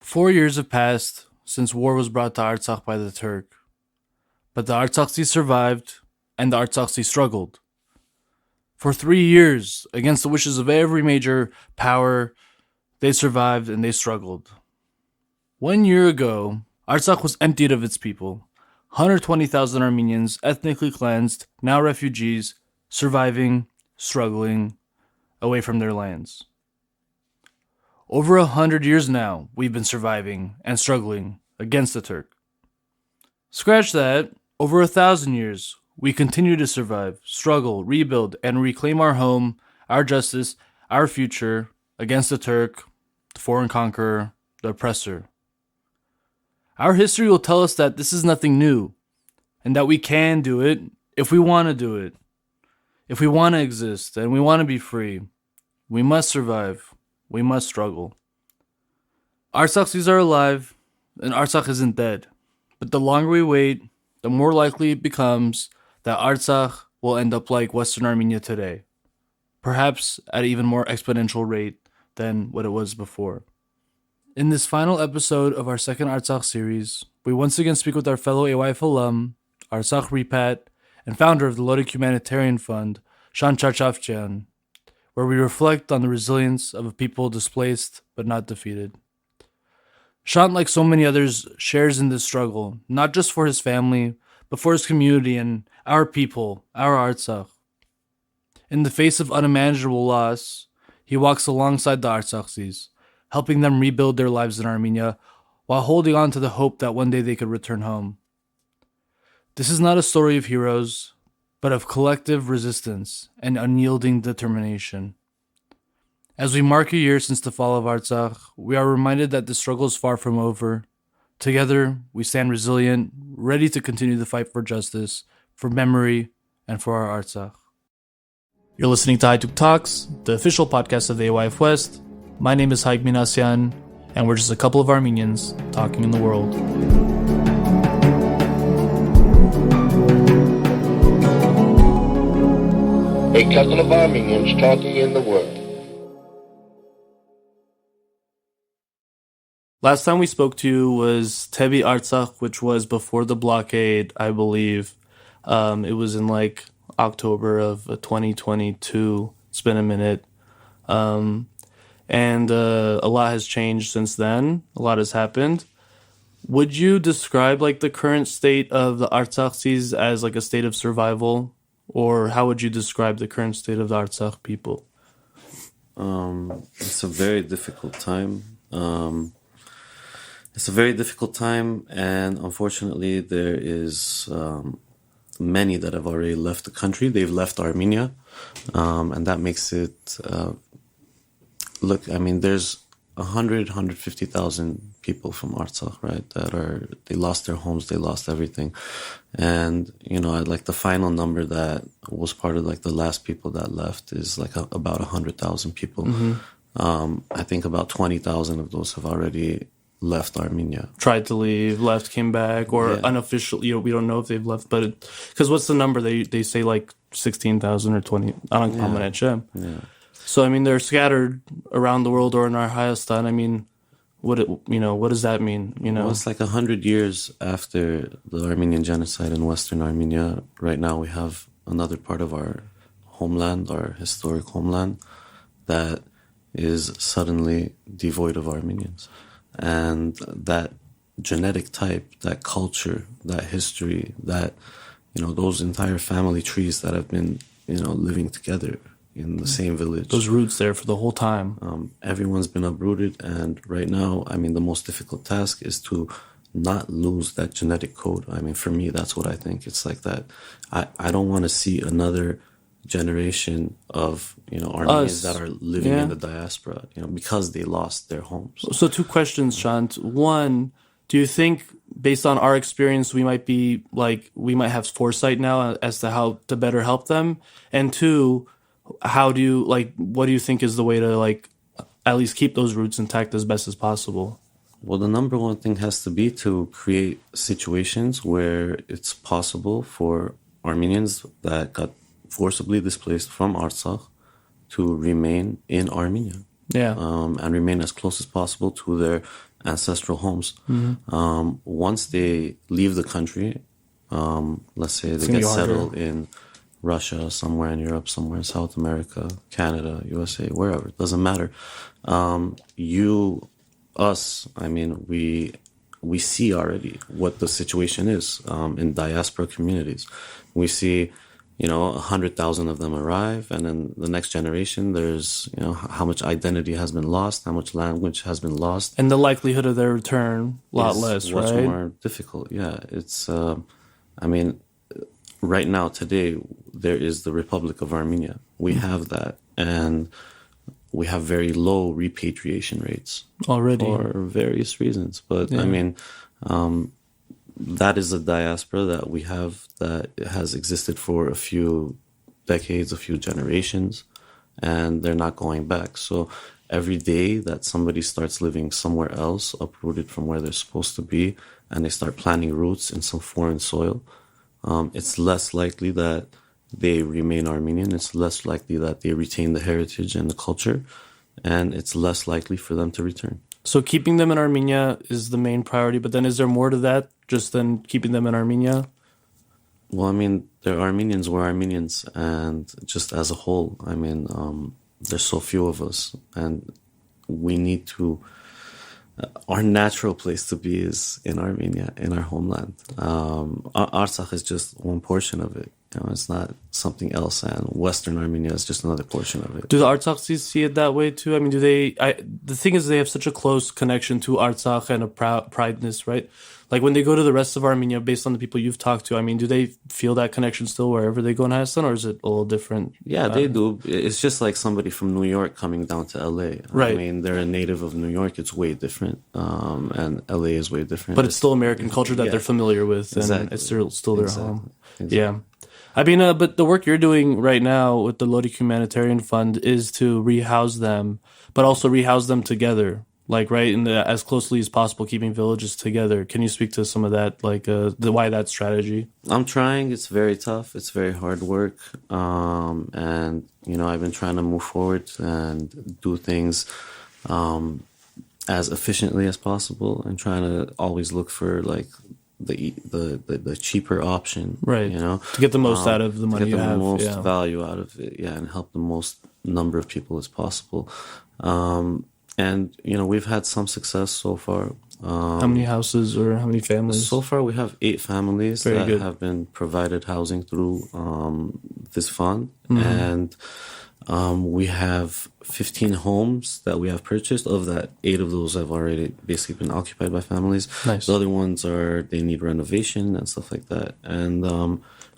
4 years have passed since war was brought to Artsakh by the Turk, but the Artsakhtsis survived and the Artsakhtsis struggled. For 3 years, against the wishes of every major power, they survived and they struggled. 1 year ago, Artsakh was emptied of its people. 120,000 Armenians, ethnically cleansed, now refugees, surviving, struggling, away from their lands. Over 100 years now, we've been surviving and struggling against the Turk. Scratch that, over 1,000 years, we continue to survive, struggle, rebuild, and reclaim our home, our justice, our future against the Turk, the foreign conqueror, the oppressor. Our history will tell us that this is nothing new, and that we can do it if we want to do it. If we want to exist and we want to be free, we must survive. We must struggle. Artsakhtsis are alive, and Artsakh isn't dead. But the longer we wait, the more likely it becomes that Artsakh will end up like Western Armenia today, perhaps at an even more exponential rate than what it was before. In this final episode of our second Artsakh series, we once again speak with our fellow AYF Alum, Artsakh Repat, and founder of the Lorik Humanitarian Fund, Shant Charshafjian, where we reflect on the resilience of a people displaced but not defeated. Shant, like so many others, shares in this struggle, not just for his family, but for his community and our people, our Artsakh. In the face of unimaginable loss, he walks alongside the Artsakhtsis, helping them rebuild their lives in Armenia while holding on to the hope that one day they could return home. This is not a story of heroes, but of collective resistance and unyielding determination. As we mark a year since the fall of Artsakh, we are reminded that the struggle is far from over. Together, we stand resilient, ready to continue the fight for justice, for memory, and for our Artsakh. You're listening to Haituk Talks, the official podcast of the AYF West. My name is Haik Minasyan, and we're just a couple of Armenians talking in the world. A couple of Armenians talking in the world. Last time we spoke to you was Tebi Artsakh, which was before the blockade, I believe. It was in October of 2022. It's been a minute. And a lot has changed since then. A lot has happened. Would you describe the current state of the Artsakhtsis as a state of survival? Or how would you describe the current state of the Artsakh people? It's a very difficult time. And unfortunately there is many that have already left the country. They've left Armenia, and that makes it there's 150,000 people from Artsakh, right? They lost their homes, they lost everything. And, the final number that was part of the last people that left is about 100,000 people. Mm-hmm. I think about 20,000 of those have already left Armenia. Tried to leave, left, came back, or unofficially, we don't know if they've left, but because what's the number? They say 16,000 or 20. Yeah. So, they're scattered around the world or in Artsakh. What does that mean? Well, it's 100 years after the Armenian genocide in Western Armenia. Right now we have another part of our homeland, our historic homeland, that is suddenly devoid of Armenians. And that genetic type, that culture, that history, that, those entire family trees that have been, living together in the same village. Those roots there for the whole time. Everyone's been uprooted, and right now, the most difficult task is to not lose that genetic code. For me, that's what I think. It's that I don't want to see another generation of Armenians that are living in the diaspora, because they lost their homes. So 2 questions, Shant. One, do you think, based on our experience, we might have foresight now as to how to better help them? And 2, what do you think is the way to at least keep those roots intact as best as possible? Well, the number one thing has to be to create situations where it's possible for Armenians that got forcibly displaced from Artsakh to remain in Armenia. Yeah. and remain as close as possible to their ancestral homes. Once they leave the country, let's say they gonna get be harder. settled in Russia, somewhere in Europe, somewhere in South America, Canada, USA, wherever, it doesn't matter. We see already what the situation is in diaspora communities. We see, 100,000 of them arrive, and then the next generation, there's, how much identity has been lost, how much language has been lost. And the likelihood of their return, a lot Is less, much right? more difficult. Yeah, it's. Right now, today, there is the Republic of Armenia. We have that, and we have very low repatriation rates Already. for various reasons. But Yeah. that is a diaspora that we have that has existed for a few decades, a few generations, and they're not going back. So every day that somebody starts living somewhere else, uprooted from where they're supposed to be, and they start planting roots in some foreign soil, it's less likely that they remain Armenian. It's less likely that they retain the heritage and the culture, and it's less likely for them to return. So keeping them in Armenia is the main priority, but then is there more to that, just than keeping them in Armenia? Well, they're Armenians, we're Armenians, and just as a whole, there's so few of us, and we need to. Our natural place to be is in Armenia, in our homeland. Artsakh is just one portion of it. It's not something else, and Western Armenia is just another portion of it. Do the Artsakhtsis see it that way too? Do they? The thing is, they have such a close connection to Artsakh and a prideness, right? Like when they go to the rest of Armenia, based on the people you've talked to, do they feel that connection still wherever they go in Hayastan, or is it a little different? Yeah, they do. It's just like somebody from New York coming down to LA. Right. They're a native of New York. It's way different, and LA is way different. But it's still American culture that they're familiar with, and Exactly. it's still their home. Exactly. Yeah. But the work you're doing right now with the Lorik Humanitarian Fund is to rehouse them, but also rehouse them together, like right in as closely as possible, keeping villages together. Can you speak to some of that, like why that strategy? I'm trying. It's very tough. It's very hard work, and I've been trying to move forward and do things as efficiently as possible, and trying to always look for like the cheaper option, right? To get the most out of the money, to get you the have, most value out of it, and help the most number of people as possible. And we've had some success so far. How many houses or how many families? So far, we have 8 families that have been provided housing through this fund, and we have 15 homes that we have purchased. Of that, 8 of those have already basically been occupied by families. Nice. The other ones they need renovation and stuff like that. And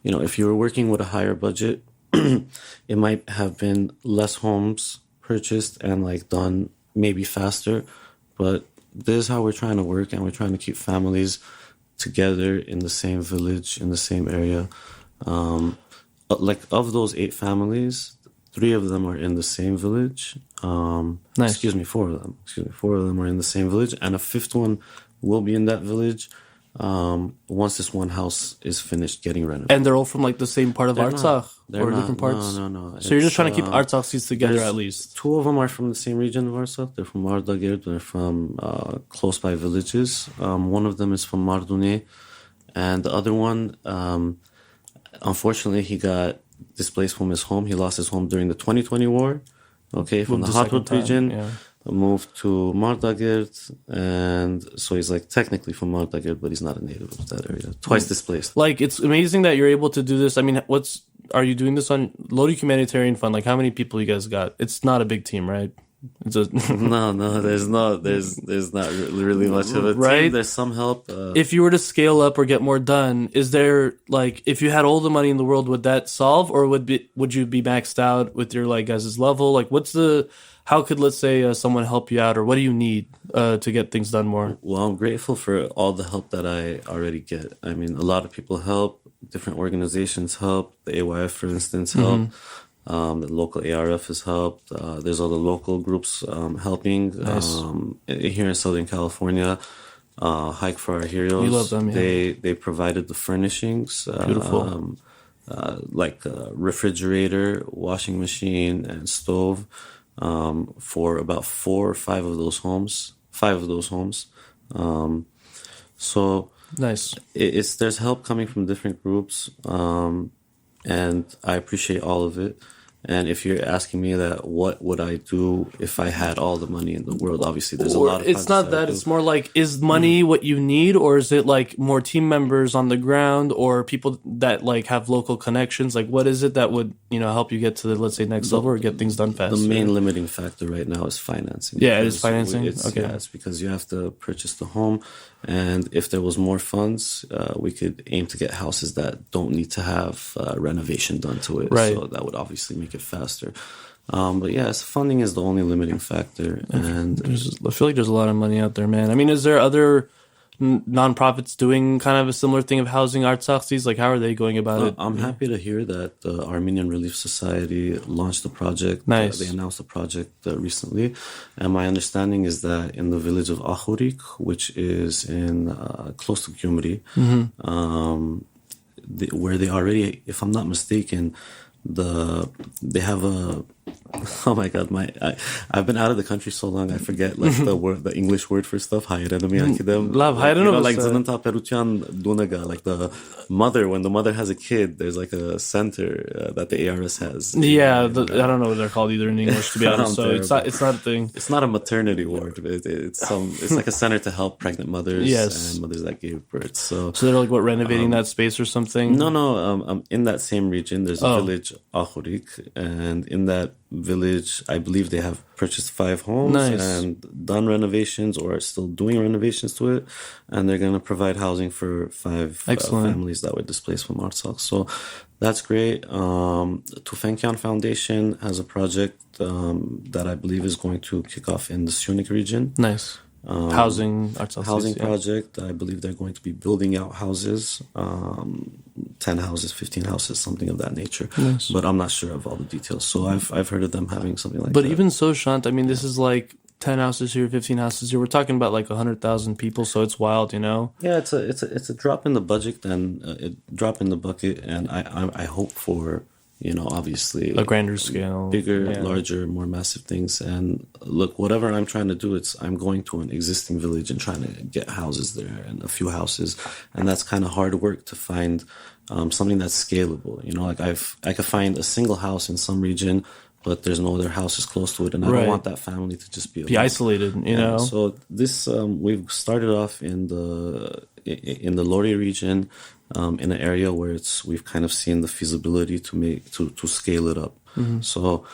if you were working with a higher budget, it might have been less homes purchased and like done maybe faster. But this is how we're trying to work, and we're trying to keep families together in the same village, in the same area. Like of those 8 families, 3 of them are in the same village. Nice. 4 of them. 4 of them are in the same village, and a 5th one will be in that village once this one house is finished getting renovated. And they're all from like the same part of Artsakh, or different parts? No. So you're just trying to keep Artsakhtsis together at least. 2 of them are from the same region of Artsakh. They're from Mardagir. They're from close by villages. One of them is from Mardune, and the other one, unfortunately, he got displaced from his home. He lost his home during the 2020 war. Okay, from the Hatut region. Yeah. Moved to Mardagir, and so he's like technically from Mardagir, but he's not a native of that area. Twice displaced. Like, it's amazing that you're able to do this. Are you doing this on Lorik Humanitarian Fund? Like, how many people you guys got? It's not a big team, right? It's No, there's not really much of a right? team. There's some help. If you were to scale up or get more done, is there like, if you had all the money in the world, would that solve, or would you be maxed out with your like guys' level? Like, how could, let's say, someone help you out, or what do you need to get things done more? Well, I'm grateful for all the help that I already get. A lot of people help. Different organizations help. The AYF, for instance, help. The local ARF has helped. There's other local groups helping. Nice. Here in Southern California, Hike for Our Heroes. We love them, yeah. They provided the furnishings. Beautiful. Like a refrigerator, washing machine, and stove. for about 4 or 5 of those homes. 5 of those homes. So Nice. there's help coming from different groups, and I appreciate all of it. And if you're asking me that, what would I do if I had all the money in the world? Obviously, there's a lot of. It's not that. It's more like, is money what you need, or is it like more team members on the ground, or people that like have local connections? Like, what is it that would help you get to the, let's say, next level or get things done faster? The main limiting factor right now is financing. Yeah, it is financing. Okay, yeah, it's because you have to purchase the home, and if there was more funds, we could aim to get houses that don't need to have renovation done to it. Right. So that would obviously make it faster. But yes, funding is the only limiting factor, and I feel like there's a lot of money out there, man. I mean, is there other nonprofits doing kind of a similar thing of housing Artsakhtsis? Like, how are they going about it? I'm happy to hear that the Armenian Relief Society launched a project. Nice. They announced a project recently, and my understanding is that in the village of Akhurik, which is in close to Gyumri, where they already, if I'm not mistaken, they have a. Oh my God! I've been out of the country so long I forget like the English word for stuff. Like Zananta Perutian Dunaga, like the mother, when the mother has a kid, there's like a center that the ARS has. Yeah, I don't know what they're called either in English, to be honest. So it's not a thing. It's not a maternity ward. It's like a center to help pregnant mothers and mothers that gave birth. So they're like renovating that space or something. No. In that same region, there's a village Akhurik, and in that village, I believe they have purchased 5 homes and done renovations or are still doing renovations to it, and they're going to provide housing for 5 families that were displaced from Artsakh. So that's great. Tufenkian Foundation has a project that I believe is going to kick off in the Syunik region. Nice. Housing project. I believe they're going to be building out houses, 10 houses, 15 houses, something of that nature. Nice. But I'm not sure of all the details. So I've heard of them having something like that. But even so, Shant, I mean, this is like 10 houses here, 15 houses here. We're talking about like 100,000 people, so it's wild, Yeah, it's a drop in the budget and a drop in the bucket, and I hope for. Obviously a grander scale, bigger, larger, more massive things. And look, whatever I'm trying to do, I'm going to an existing village and trying to get houses there and a few houses. And that's kind of hard work to find something that's scalable. Like I could find a single house in some region, but there's no other houses close to it. And I don't want that family to just be isolated, So this, we've started off in the Lorik region, in an area where we've kind of seen the feasibility to scale it up. Mm-hmm. So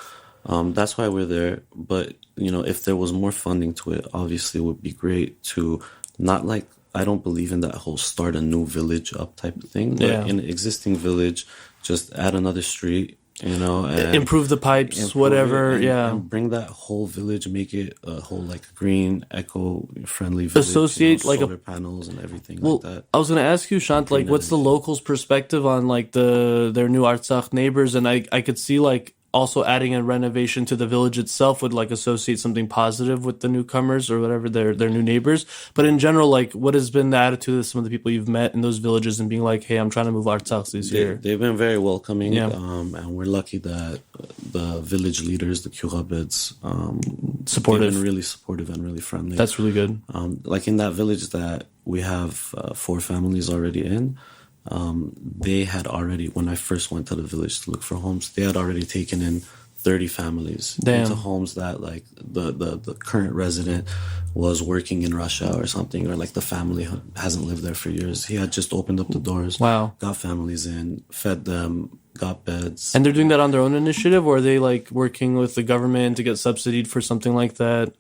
that's why we're there. But if there was more funding to it, obviously it would be great to not like, I don't believe in that whole start a new village up type of thing. But in an existing village, just add another street. And improve the pipes, whatever, and bring that whole village, make it a whole like green, eco-friendly village. Associate like solar panels and everything like that. I was going to ask you, Shant, like, what's the locals' perspective on like their new Artsakh neighbors? And I could see like also adding a renovation to the village itself would like associate something positive with the newcomers or whatever their new neighbors. But in general, like, what has been the attitude of some of the people you've met in those villages and being like, hey, I'm trying to move Artsakhtsis here? They've been very welcoming, and we're lucky that the village leaders, the Kyurabeds, supportive, been really supportive and really friendly. That's really good. Like in that village that we have 4 families already in. They had already, when I first went to the village to look for homes, they had already taken in 30 families into homes that like the current resident was working in Russia or something, or like the family hasn't lived there for years. He had just opened up the doors, got families in, fed them, got beds. And they're doing that on their own initiative, or are they like working with the government to get subsidied for something like that?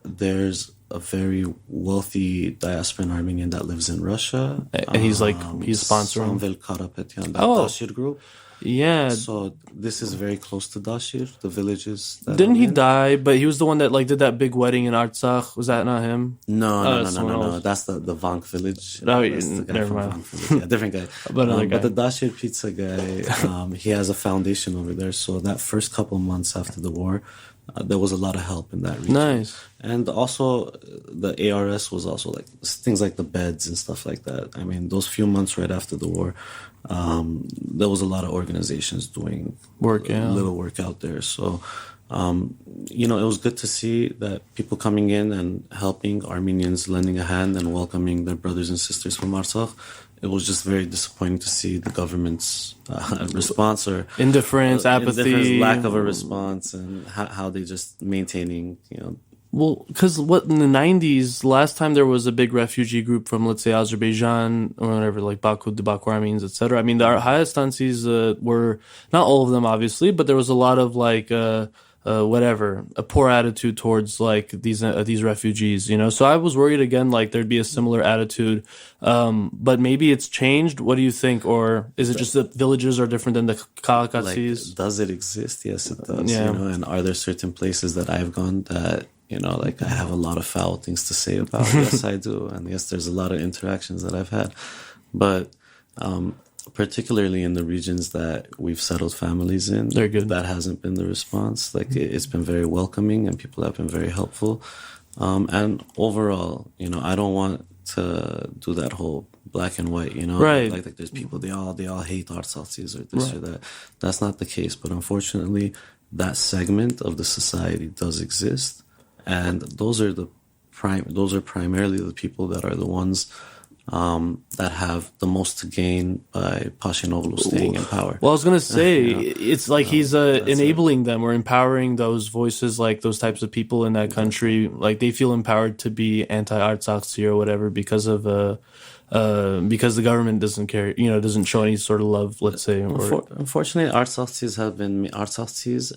There's a very wealthy diasporan Armenian that lives in Russia. And he's sponsoring. Samvel Karapetyan, that Dashir group. Yeah. So this is very close to Dashir, the villages. Didn't he die? But he was the one that like did that big wedding in Artsakh. Was that not him? No. That's the Vank village. Never mind. Yeah, different guy. But the Dashir pizza guy, he has a foundation over there. So that first couple months after the war, there was a lot of help in that region. Nice. And also the ARS was also like things like the beds and stuff like that. I mean, those few months right after the war, there was a lot of organizations doing little work out there. So it was good to see that people coming in and helping Armenians, lending a hand and welcoming their brothers and sisters from Artsakh. It was just very disappointing to see the government's response or Indifference, apathy, lack of a response, and how they just maintaining, Well, because in the 90s, last time there was a big refugee group from, let's say, Azerbaijan or whatever, like Baku, the Baku Armenians, etc. I mean, the Artsakhtsis were, not all of them, obviously, but there was a lot of, like, a poor attitude towards, like, these refugees, So I was worried, again, like, there'd be a similar attitude. But maybe it's changed. What do you think? Or is it just that villages are different than the Artsakhtsis? like, does it exist? Yes, it does. Yeah. And are there certain places that I've gone that like I have a lot of foul things to say about? Yes, I do. And yes, there's a lot of interactions that I've had. But particularly in the regions that we've settled families in, they're good. That hasn't been the response. Like it's been very welcoming and people have been very helpful. And overall, I don't want to do that whole black and white, Right. Like there's people, they all hate Artsakhtsis or this or that. That's not the case. But unfortunately, that segment of the society does exist. And those are primarily the people that are the ones that have the most to gain by Pashinoglu staying in power. Well, I was going to say, it's like he's enabling them or empowering those voices, like those types of people in that country. Like they feel empowered to be anti-Artsakhtsi or whatever because the government doesn't care, doesn't show any sort of love, let's say. Unfortunately, Artsakhtsis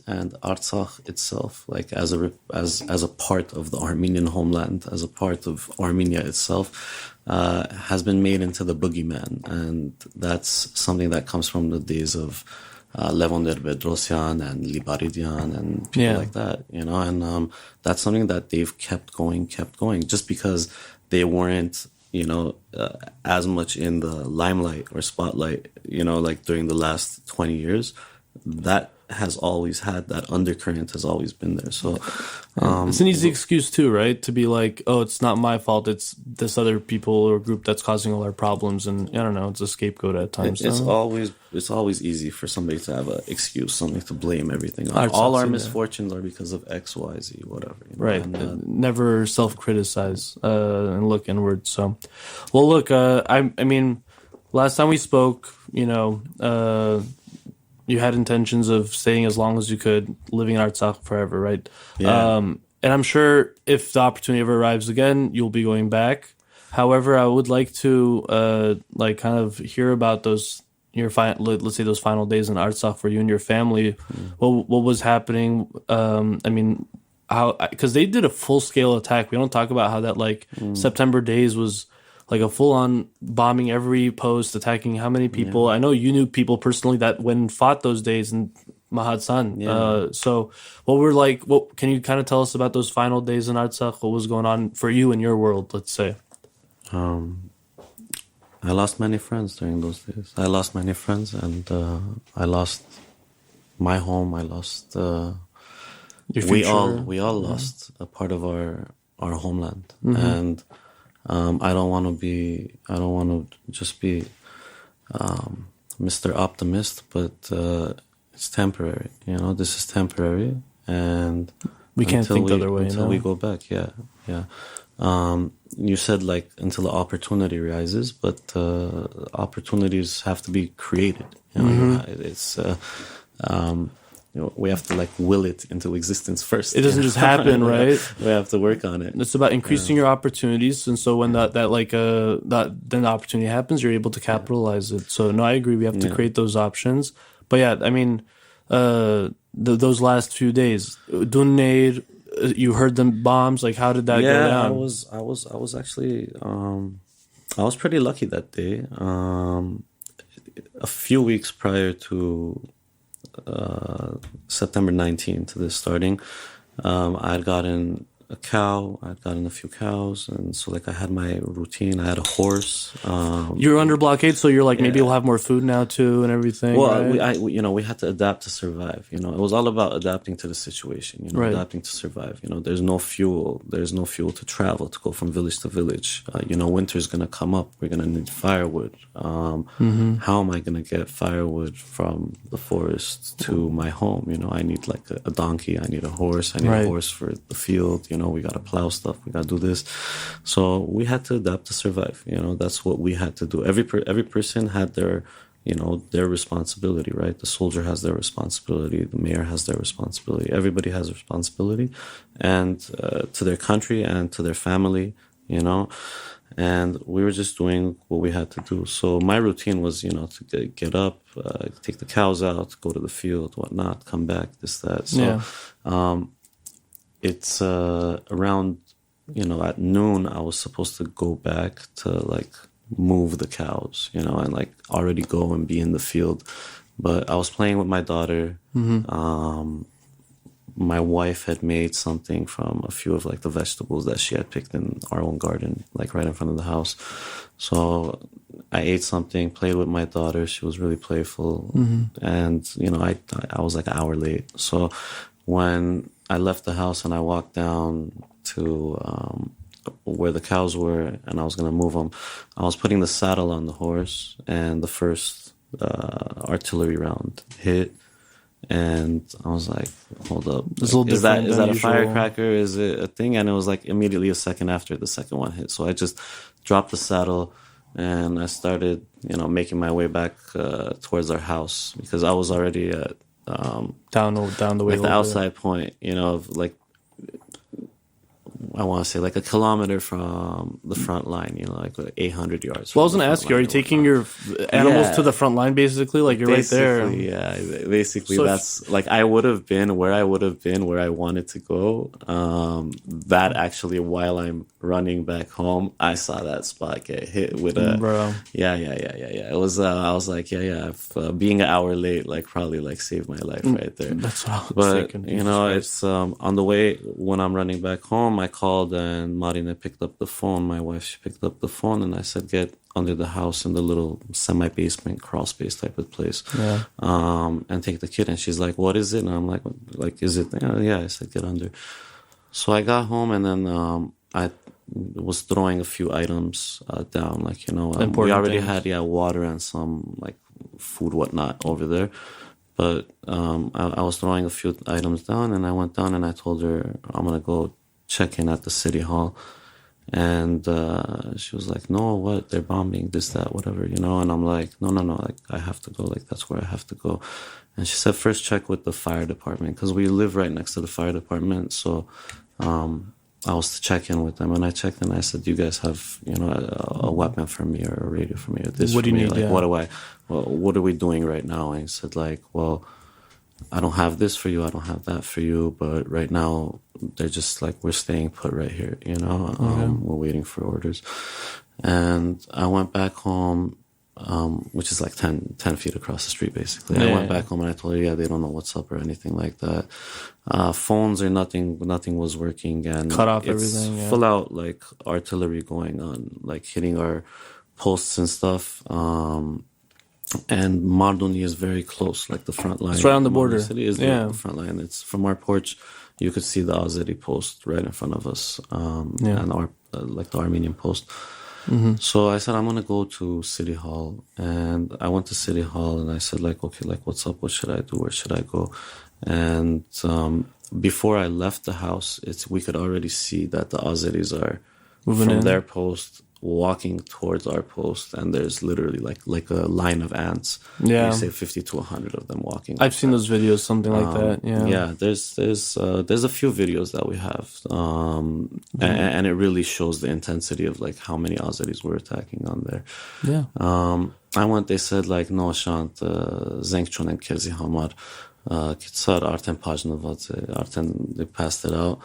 and Artsakh itself, like as a part of the Armenian homeland, as a part of Armenia itself, has been made into the boogeyman, and that's something that comes from the days of Levon Bedrosian and Libaridian and people like that, and that's something that they've kept going, just because they weren't as much in the limelight or spotlight, like during the last 20 years, that has always had that undercurrent, has always been there. So it's an easy excuse too, right? To be like, oh, it's not my fault, it's this other people or group that's causing all our problems, and I don't know, it's a scapegoat at times. It's always easy for somebody to have an excuse, something to blame everything on. All our misfortunes are because of X, Y, Z, whatever. Right. And, never self-criticize and look inward. So, well, look, I mean, last time we spoke, you had intentions of staying as long as you could, living in Artsakh forever, right? Yeah. And I'm sure if the opportunity ever arrives again, you'll be going back. However, I would like to kind of hear about let's say those final days in Artsakh for you and your family. What was happening? I mean, how, because they did a full scale attack. We don't talk about how that September days was like a full-on bombing every post, attacking how many people. I know you knew people personally that went and fought those days in Mahadsan. So what can you kind of tell us about those final days in Artsakh? What was going on for you in your world, let's say? I lost many friends during those days. I lost many friends, and I lost my home. I lost your future. We all lost a part of our homeland. And I don't want to just be Mr. Optimist, but it's temporary. This is temporary, and we can't think the other way until we go back. Yeah. You said until the opportunity rises, but opportunities have to be created. It's we have to will it into existence first. It doesn't just happen, right? We have to work on it. It's about increasing your opportunities, and so when then the opportunity happens, you're able to capitalize it. So no, I agree. We have to create those options. But yeah, I mean, those last few days, Dunneir, you heard the bombs. How did that go down? I was actually I was pretty lucky that day. A few weeks prior to September 19th, to this starting, I had gotten a cow. I'd gotten a few cows, and so like I had my routine. I had a horse. You're under blockade, so you're like, maybe we'll have more food now too and everything. Well, right? we had to adapt to survive. It was all about adapting to the situation. Right. Adapting to survive. There's no fuel. There's no fuel to travel, to go from village to village. Winter's gonna come up. We're gonna need firewood. How am I gonna get firewood from the forest to my home? I need like a donkey. I need a horse. I need a horse for the field. We gotta plow stuff. We gotta do this. So we had to adapt to survive. That's what we had to do. Every person had their responsibility, right? The soldier has their responsibility. The mayor has their responsibility. Everybody has a responsibility, and to their country and to their family, And we were just doing what we had to do. So my routine was, to get up, take the cows out, go to the field, whatnot, come back, this, that. So it's around, at noon, I was supposed to go back to like move the cows, and like already go and be in the field. But I was playing with my daughter. My wife had made something from a few of like the vegetables that she had picked in our own garden, like right in front of the house. So I ate something, played with my daughter. She was really playful. And, I was like an hour late. So when I left the house and I walked down to where the cows were and I was going to move them, I was putting the saddle on the horse, and the first artillery round hit. And I was like, hold up. Is that a firecracker? Is it a thing? And it was like immediately a second after the second one hit. So I just dropped the saddle and I started, making my way back towards our house, because I was already at down the way, like the outside point, of like, I want to say like a kilometer from the front line, like 800 yards. Well, I was going to ask you, are you taking your animals to the front line, basically? Like you're basically, right there. Yeah, basically so that's like I would have been where I wanted to go. That actually, while I'm running back home, I saw that spot get hit with a... Bro. Yeah. It was, I was like, being an hour late, like probably like saved my life right there. That's what I was thinking. It's on the way when I'm running back home, I called and Marina picked up the phone. My wife, she picked up the phone, and I said, get under the house in the little semi-basement, crawl space type of place, and take the kid. And she's like, what is it? And I'm like, is it? Yeah, I said, get under. So I got home, and then I was throwing a few items down, like, we already had water and some like food, whatnot over there. But I was throwing a few items down, and I went down and I told her I'm going to go check in at the city hall. And she was like, no, what? They're bombing, this, that, whatever, And I'm like, no, like, I have to go. Like, that's where I have to go. And she said, first check with the fire department, because we live right next to the fire department. So I was to check in with them, and I checked and I said, do you guys have, a weapon for me or a radio for me or this? What do you need? Like, what are we doing right now? And he said, like, well, I don't have this for you, I don't have that for you, but right now they're just like, we're staying put right here, we're waiting for orders. And I went back home, which is like 10 feet across the street, basically. I went back home and I told her, they don't know what's up or anything like that. Phones or nothing was working, and cut off everything. Full out like artillery going on, like hitting our posts and stuff. And Mardoni is very close, like the front line. It's right on the border. City is the front line. It's from our porch. You could see the Azeri post right in front of us, and our like the Armenian post. So I said, I'm gonna go to City Hall, and I went to City Hall, and I said, like, okay, like, what's up? What should I do? Where should I go? And before I left the house, we could already see that the Azeris are moving from their post, walking towards our post, and there's literally like a line of ants. You say 50 to 100 of them walking. I've seen those videos, something like that. There's a few videos that we have, and it really shows the intensity of like how many Azeris were attacking on there. I went. They said like, no, Shant, zeng chonen kezi hamar, kitsar arten pajnavat, arten. They passed it out.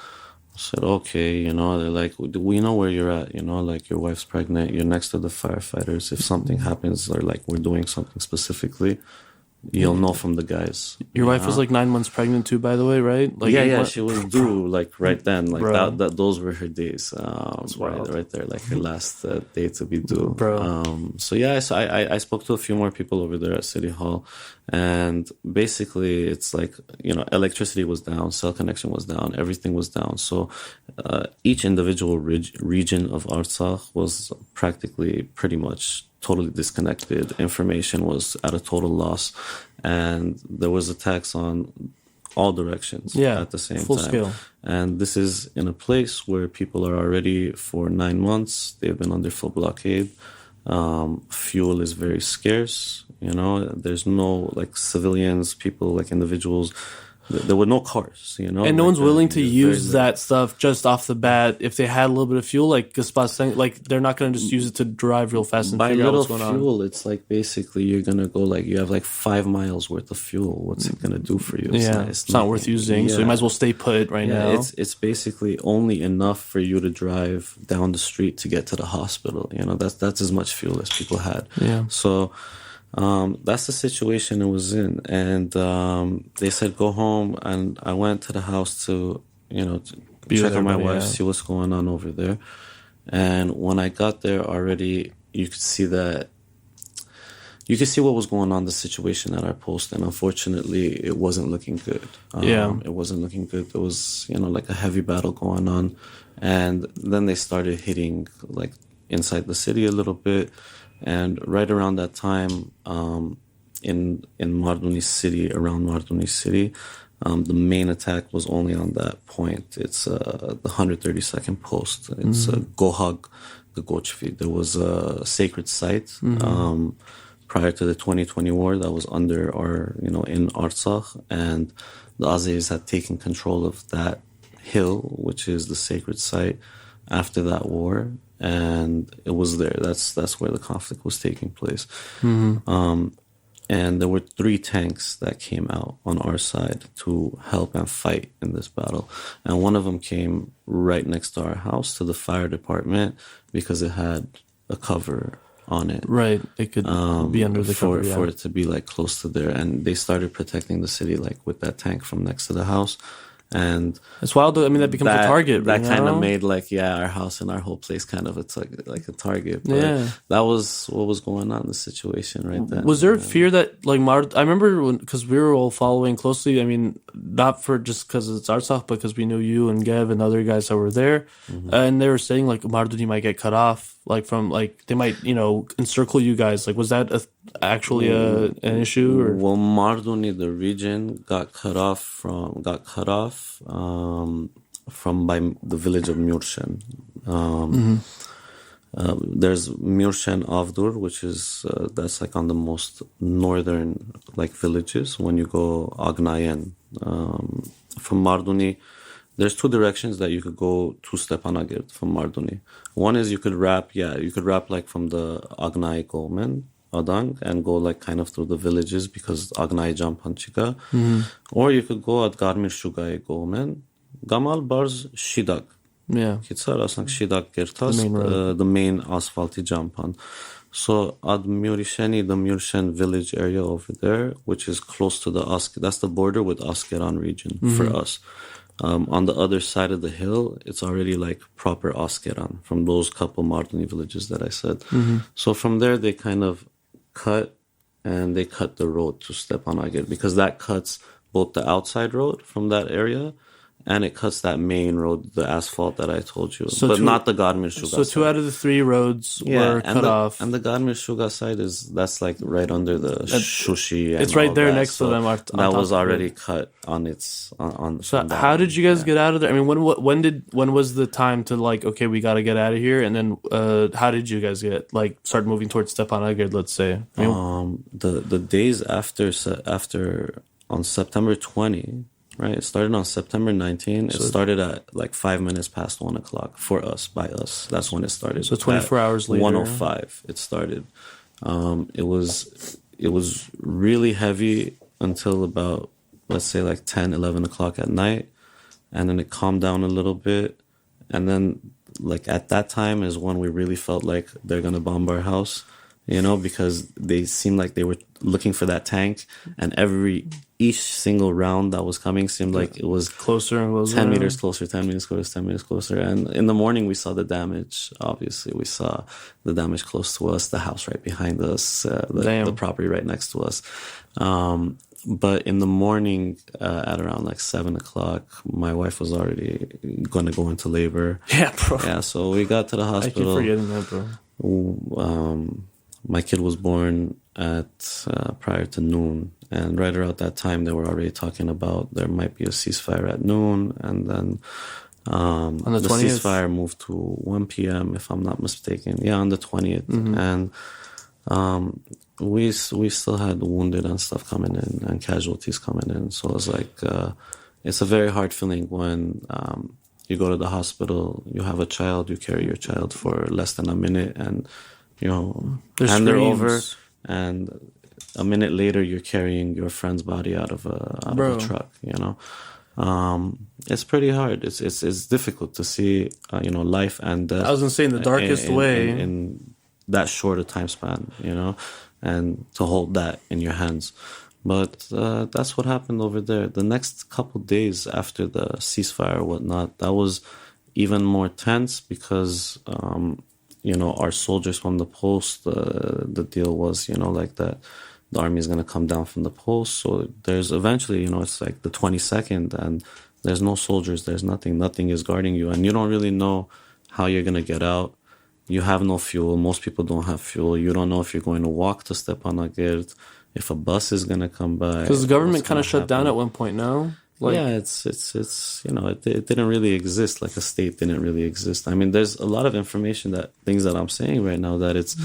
I said, okay, they're like, we know where you're at, like your wife's pregnant, you're next to the firefighters. If something happens or like we're doing something specifically, you'll know from the guys. Your wife was like 9 months pregnant too, by the way, right? Like Yeah, she was due like right then, like Bro. those were her days, right there, like her last day to be due. Bro. So yeah, so I spoke to a few more people over there at City Hall, and basically it's like, electricity was down, cell connection was down, everything was down. So each individual region of Artsakh was practically pretty much totally disconnected. Information was at a total loss, and there was attacks on all directions at the same full time. Scale. And this is in a place where people are already for 9 months. They've been under full blockade. Fuel is very scarce. There's no like civilians, people like individuals. There were no cars, and no one's willing to use that stuff just off the bat. If they had a little bit of fuel, like Gaspas saying, like they're not going to just use it to drive real fast and by figure out little what's going fuel. on. It's like basically you're gonna go like you have like 5 miles worth of fuel. What's it gonna do for you? It's not worth using. So you might as well stay put now. It's basically only enough for you to drive down the street to get to the hospital. That's as much fuel as people had. Yeah. So that's the situation it was in, and they said go home, and I went to the house to check on my wife, see what's going on over there. And when I got there already, you could see what was going on, the situation at our post, and unfortunately it wasn't looking good. It wasn't looking good. There was like a heavy battle going on, and then they started hitting like inside the city a little bit. And right around that time, in Marduni city, the main attack was only on that point. It's the 132nd post. It's Gohag, the Gochvi. There was a sacred site prior to the 2020 war that was under in Artsakh, and the Azeris had taken control of that hill, which is the sacred site, after that war. And it was there. That's where the conflict was taking place. And there were 3 tanks that came out on our side to help and fight in this battle. And one of them came right next to our house, to the fire department, because it had a cover on it. Right. It could be under the cover. For it to be like close to there. And they started protecting the city like with that tank from next to the house. And it's wild. I mean, that becomes a target. That kind of made like our house and our whole place kind of like a target. But that was what was going on in the situation right then. Was there fear that like I remember because we were all following closely. I mean, not for just because it's Artsakh, but because we knew you and Gev and other guys that were there, and they were saying like Marduni might get cut off, like from like they might encircle you guys. Like, was that actually an issue? Or? Well, Marduni, the region, got cut off from by the village of Murshen. There's Murshen Avdur, which is that's like on the most northern like villages when you go Agnayen. From Marduni, there's 2 directions that you could go to Stepanakert from Marduni. One is you could wrap like from the Agnai Golmen Adang and go like kind of through the villages because Agnai Jampanchika. Or you could go at Garmir Shugai Golmen, Gamal Bars Shidak. Yeah. The main asphalty Jampan. So at Murisheni, the Murshen village area over there, which is close to the Asker, that's the border with Askeran region for us. On the other side of the hill, it's already like proper Askeran from those couple Marduni villages that I said. So from there, they kind of cut the road to Stepanakert because that cuts both the outside road from that area and it cuts that main road, the asphalt that I told you, but not the Garmir Shuga So 2 out of the 3 roads were cut off. And the Garmir Shuga side that's like right under the Shushi. It's right there next to them. That was already cut on its on. So how did you guys get out of there? I mean, when was the time to like, okay, we got to get out of here? And then how did you guys start moving towards Stepanakert? Let's say. I mean, the days after on September 20. Right, it started on September 19. It started at like 5 minutes past 1 o'clock for us, by us. That's when it started. So 24 hours later. 1:05 it started. It was really heavy until about, let's say like 10, 11 o'clock at night. And then it calmed down a little bit. And then like at that time is when we really felt like they're going to bomb our house. because they seemed like they were looking for that tank, and each single round that was coming seemed like it was Closer and closer. 10 meters closer, 10 meters closer, 10 meters closer. And in the morning, we saw the damage. Obviously, we saw the damage close to us, the house right behind us, the property right next to us. But in the morning, at around like 7 o'clock, my wife was already going to go into labor. Yeah, bro. Yeah, so we got to the hospital. I keep forgetting that, bro. My kid was born at prior to noon. And right around that time, they were already talking about there might be a ceasefire at noon. And then on the 20th? ceasefire moved to 1 p.m., if I'm not mistaken. Yeah, on the 20th. And we still had wounded and stuff coming in and casualties coming in. So it was like, it's a very hard feeling when you go to the hospital, you have a child, you carry your child for less than a minute, and, they're over, and a minute later you're carrying your friend's body out of a truck, It's pretty hard. It's difficult to see, life and death. I was going to say, in the darkest way. In that short a time span, and to hold that in your hands. But that's what happened over there. The next couple days after the ceasefire or whatnot, that was even more tense because, our soldiers from the post, the deal was, like that the army is going to come down from the post. So there's eventually, it's like the 22nd and there's no soldiers, there's nothing is guarding you. And you don't really know how you're going to get out. You have no fuel. Most people don't have fuel. You don't know if you're going to walk to Stepanakert, if a bus is going to come by. Because the government kind of shut down at one point, no? Yeah, it didn't really exist. Like a state didn't really exist. I mean, there's a lot of information things that I'm saying right now that it's,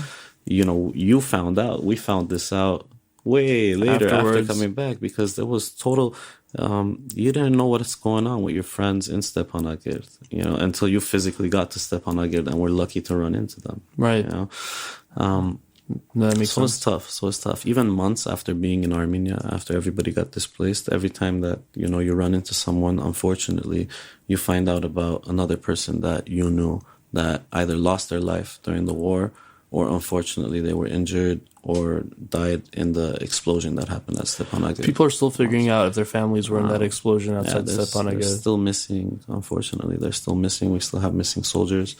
you found out. We found this out way later after coming back because there was total, you didn't know what's going on with your friends in Stepanakert, until you physically got to Stepanakert and were lucky to run into them. Right. That makes sense. It's tough. Even months after being in Armenia, after everybody got displaced, every time that, you run into someone, unfortunately, you find out about another person that you knew that either lost their life during the war or unfortunately they were injured or died in the explosion that happened at Stepanakert. People are still figuring out if their families were in that explosion outside Stepanakert. They're still missing, unfortunately. They're still missing. We still have missing soldiers.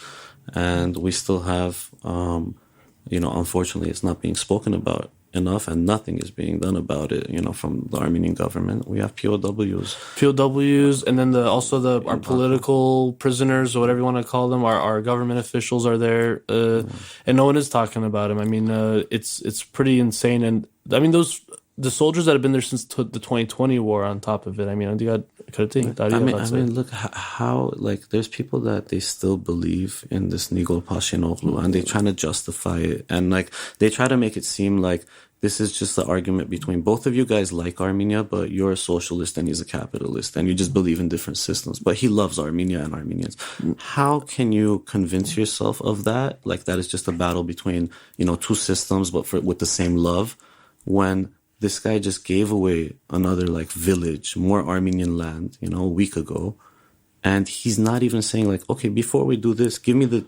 And we still have, unfortunately, it's not being spoken about enough and nothing is being done about it, from the Armenian government. We have POWs, and then our political prisoners, or whatever you want to call them, our government officials are there, and no one is talking about them. I mean, it's pretty insane. And I mean, the soldiers that have been there since the 2020 war on top of it. I mean, look how, there's people that they still believe in this Nigol Pashinoglu and they're trying to justify it. And, they try to make it seem like this is just the argument between both of you guys like Armenia, but you're a socialist and he's a capitalist and you just believe in different systems. But he loves Armenia and Armenians. How can you convince yourself of that? That is just a battle between, two systems, but with the same love, when this guy just gave away another village, more Armenian land, a week ago. And he's not even saying okay, before we do this, give me the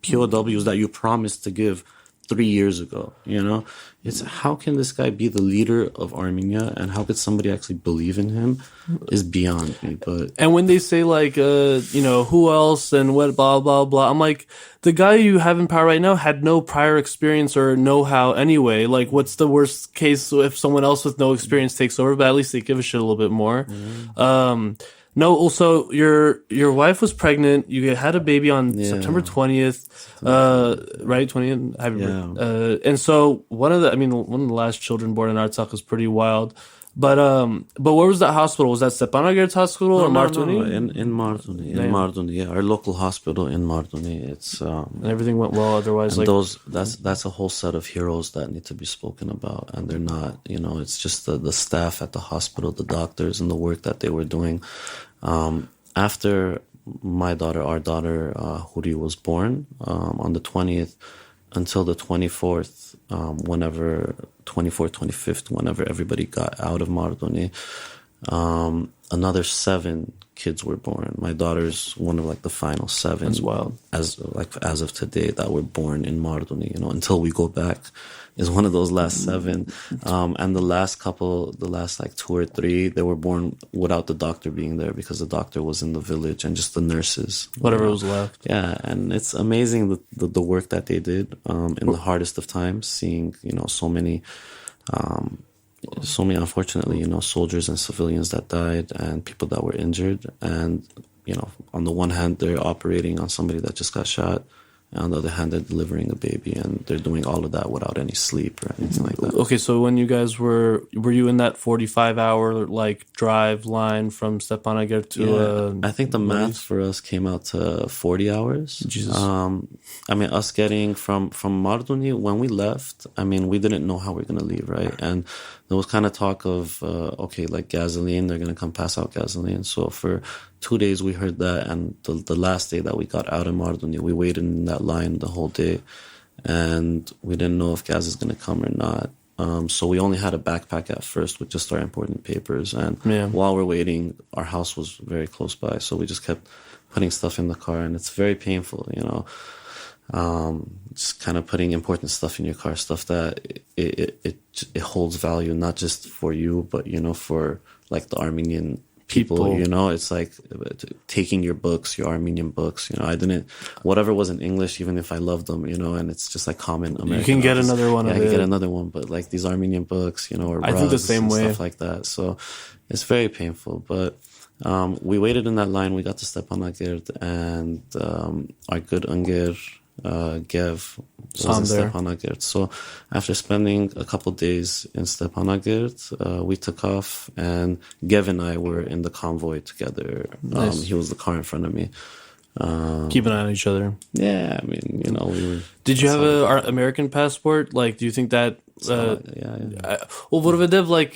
POWs that you promised to give 3 years ago, It's how can this guy be the leader of Armenia and how could somebody actually believe in him is beyond me. And when they say who else and what, blah, blah, blah, I'm like, the guy you have in power right now had no prior experience or know-how anyway. What's the worst case if someone else with no experience takes over? But at least they give a shit a little bit more. No, also, your wife was pregnant. You had a baby on September 20th, right? 20th? And so one of the last children born in Artsakh is pretty wild. But where was that hospital? Was that Stepanakert hospital or Marduni? No, in Marduni. In Marduni, yeah. Our local hospital in Marduni. It's and everything went well otherwise. That's a whole set of heroes that need to be spoken about. And they're not, it's just the staff at the hospital, the doctors and the work that they were doing. After our daughter Huri was born, on the 20th until the 24th, 25th, whenever everybody got out of Marduni, another 7 kids were born. My daughter's one of like the final 7. That's wild. As of today that were born in Mardoni, until we go back, is one of those last 7. And the last like 2 or 3, they were born without the doctor being there because the doctor was in the village and just the nurses. Whatever was left. Yeah, and it's amazing the work that they did in the hardest of times, seeing, so many, unfortunately, soldiers and civilians that died and people that were injured. And, on the one hand, they're operating on somebody that just got shot. And on the other hand, they're delivering a baby, and they're doing all of that without any sleep or anything like that. Okay, so when you guys were you in that 45-hour like drive line from Stepanaker to? I think the math for us came out to 40 hours. Jesus. Us getting from Mardoni, when we left, we didn't know how we're gonna leave, right? And there was kind of talk of like gasoline, they're gonna come pass out gasoline. So for 2 days we heard that, and the last day that we got out of Mardoni, we waited in that line the whole day, and we didn't know if gas is going to come or not. So we only had a backpack at first with just our important papers, and while we're waiting, our house was very close by, so we just kept putting stuff in the car, and it's very painful, just kind of putting important stuff in your car, stuff that it holds value, not just for you, but for like the Armenian people, it's like taking your books, your Armenian books, whatever was in English, even if I loved them, and it's just like common American. You can get another one. Yeah, you can get another one, but like these Armenian books, or I think the same way, stuff like that. So it's very painful, but we waited in that line. We got to Stepanakert, and our good Unger, Gev, was in Stepanakert. So after spending a couple days in Stepanakert, we took off, and Gev and I were in the convoy together. Nice. He was the car in front of me. Keep an eye on each other. Yeah, we were. Did you have an American passport? Like, do you think that? Like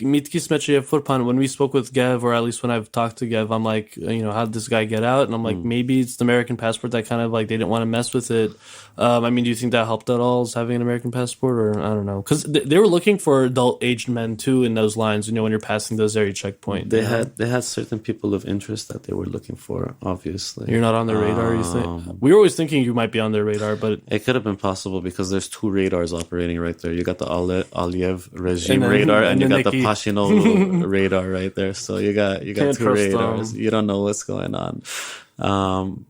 Mitkis Meche when we spoke with Gev, or at least when I've talked to Gev, I'm like, how did this guy get out? And I'm like, maybe it's the American passport that kind of like they didn't want to mess with it. Do you think that helped at all, is having an American passport, or I don't know? Because they were looking for adult-aged men too in those lines. When you're passing those area checkpoint, they had certain people of interest that they were looking for. Obviously, you're not on their radar. You think? We were always thinking you might be on their radar, but it could have been possible because there's 2 radars operating right there. You got the Aliyev regime radar, and you got the Pashinoglu radar right there. So you got 2 radars. You don't know what's going on.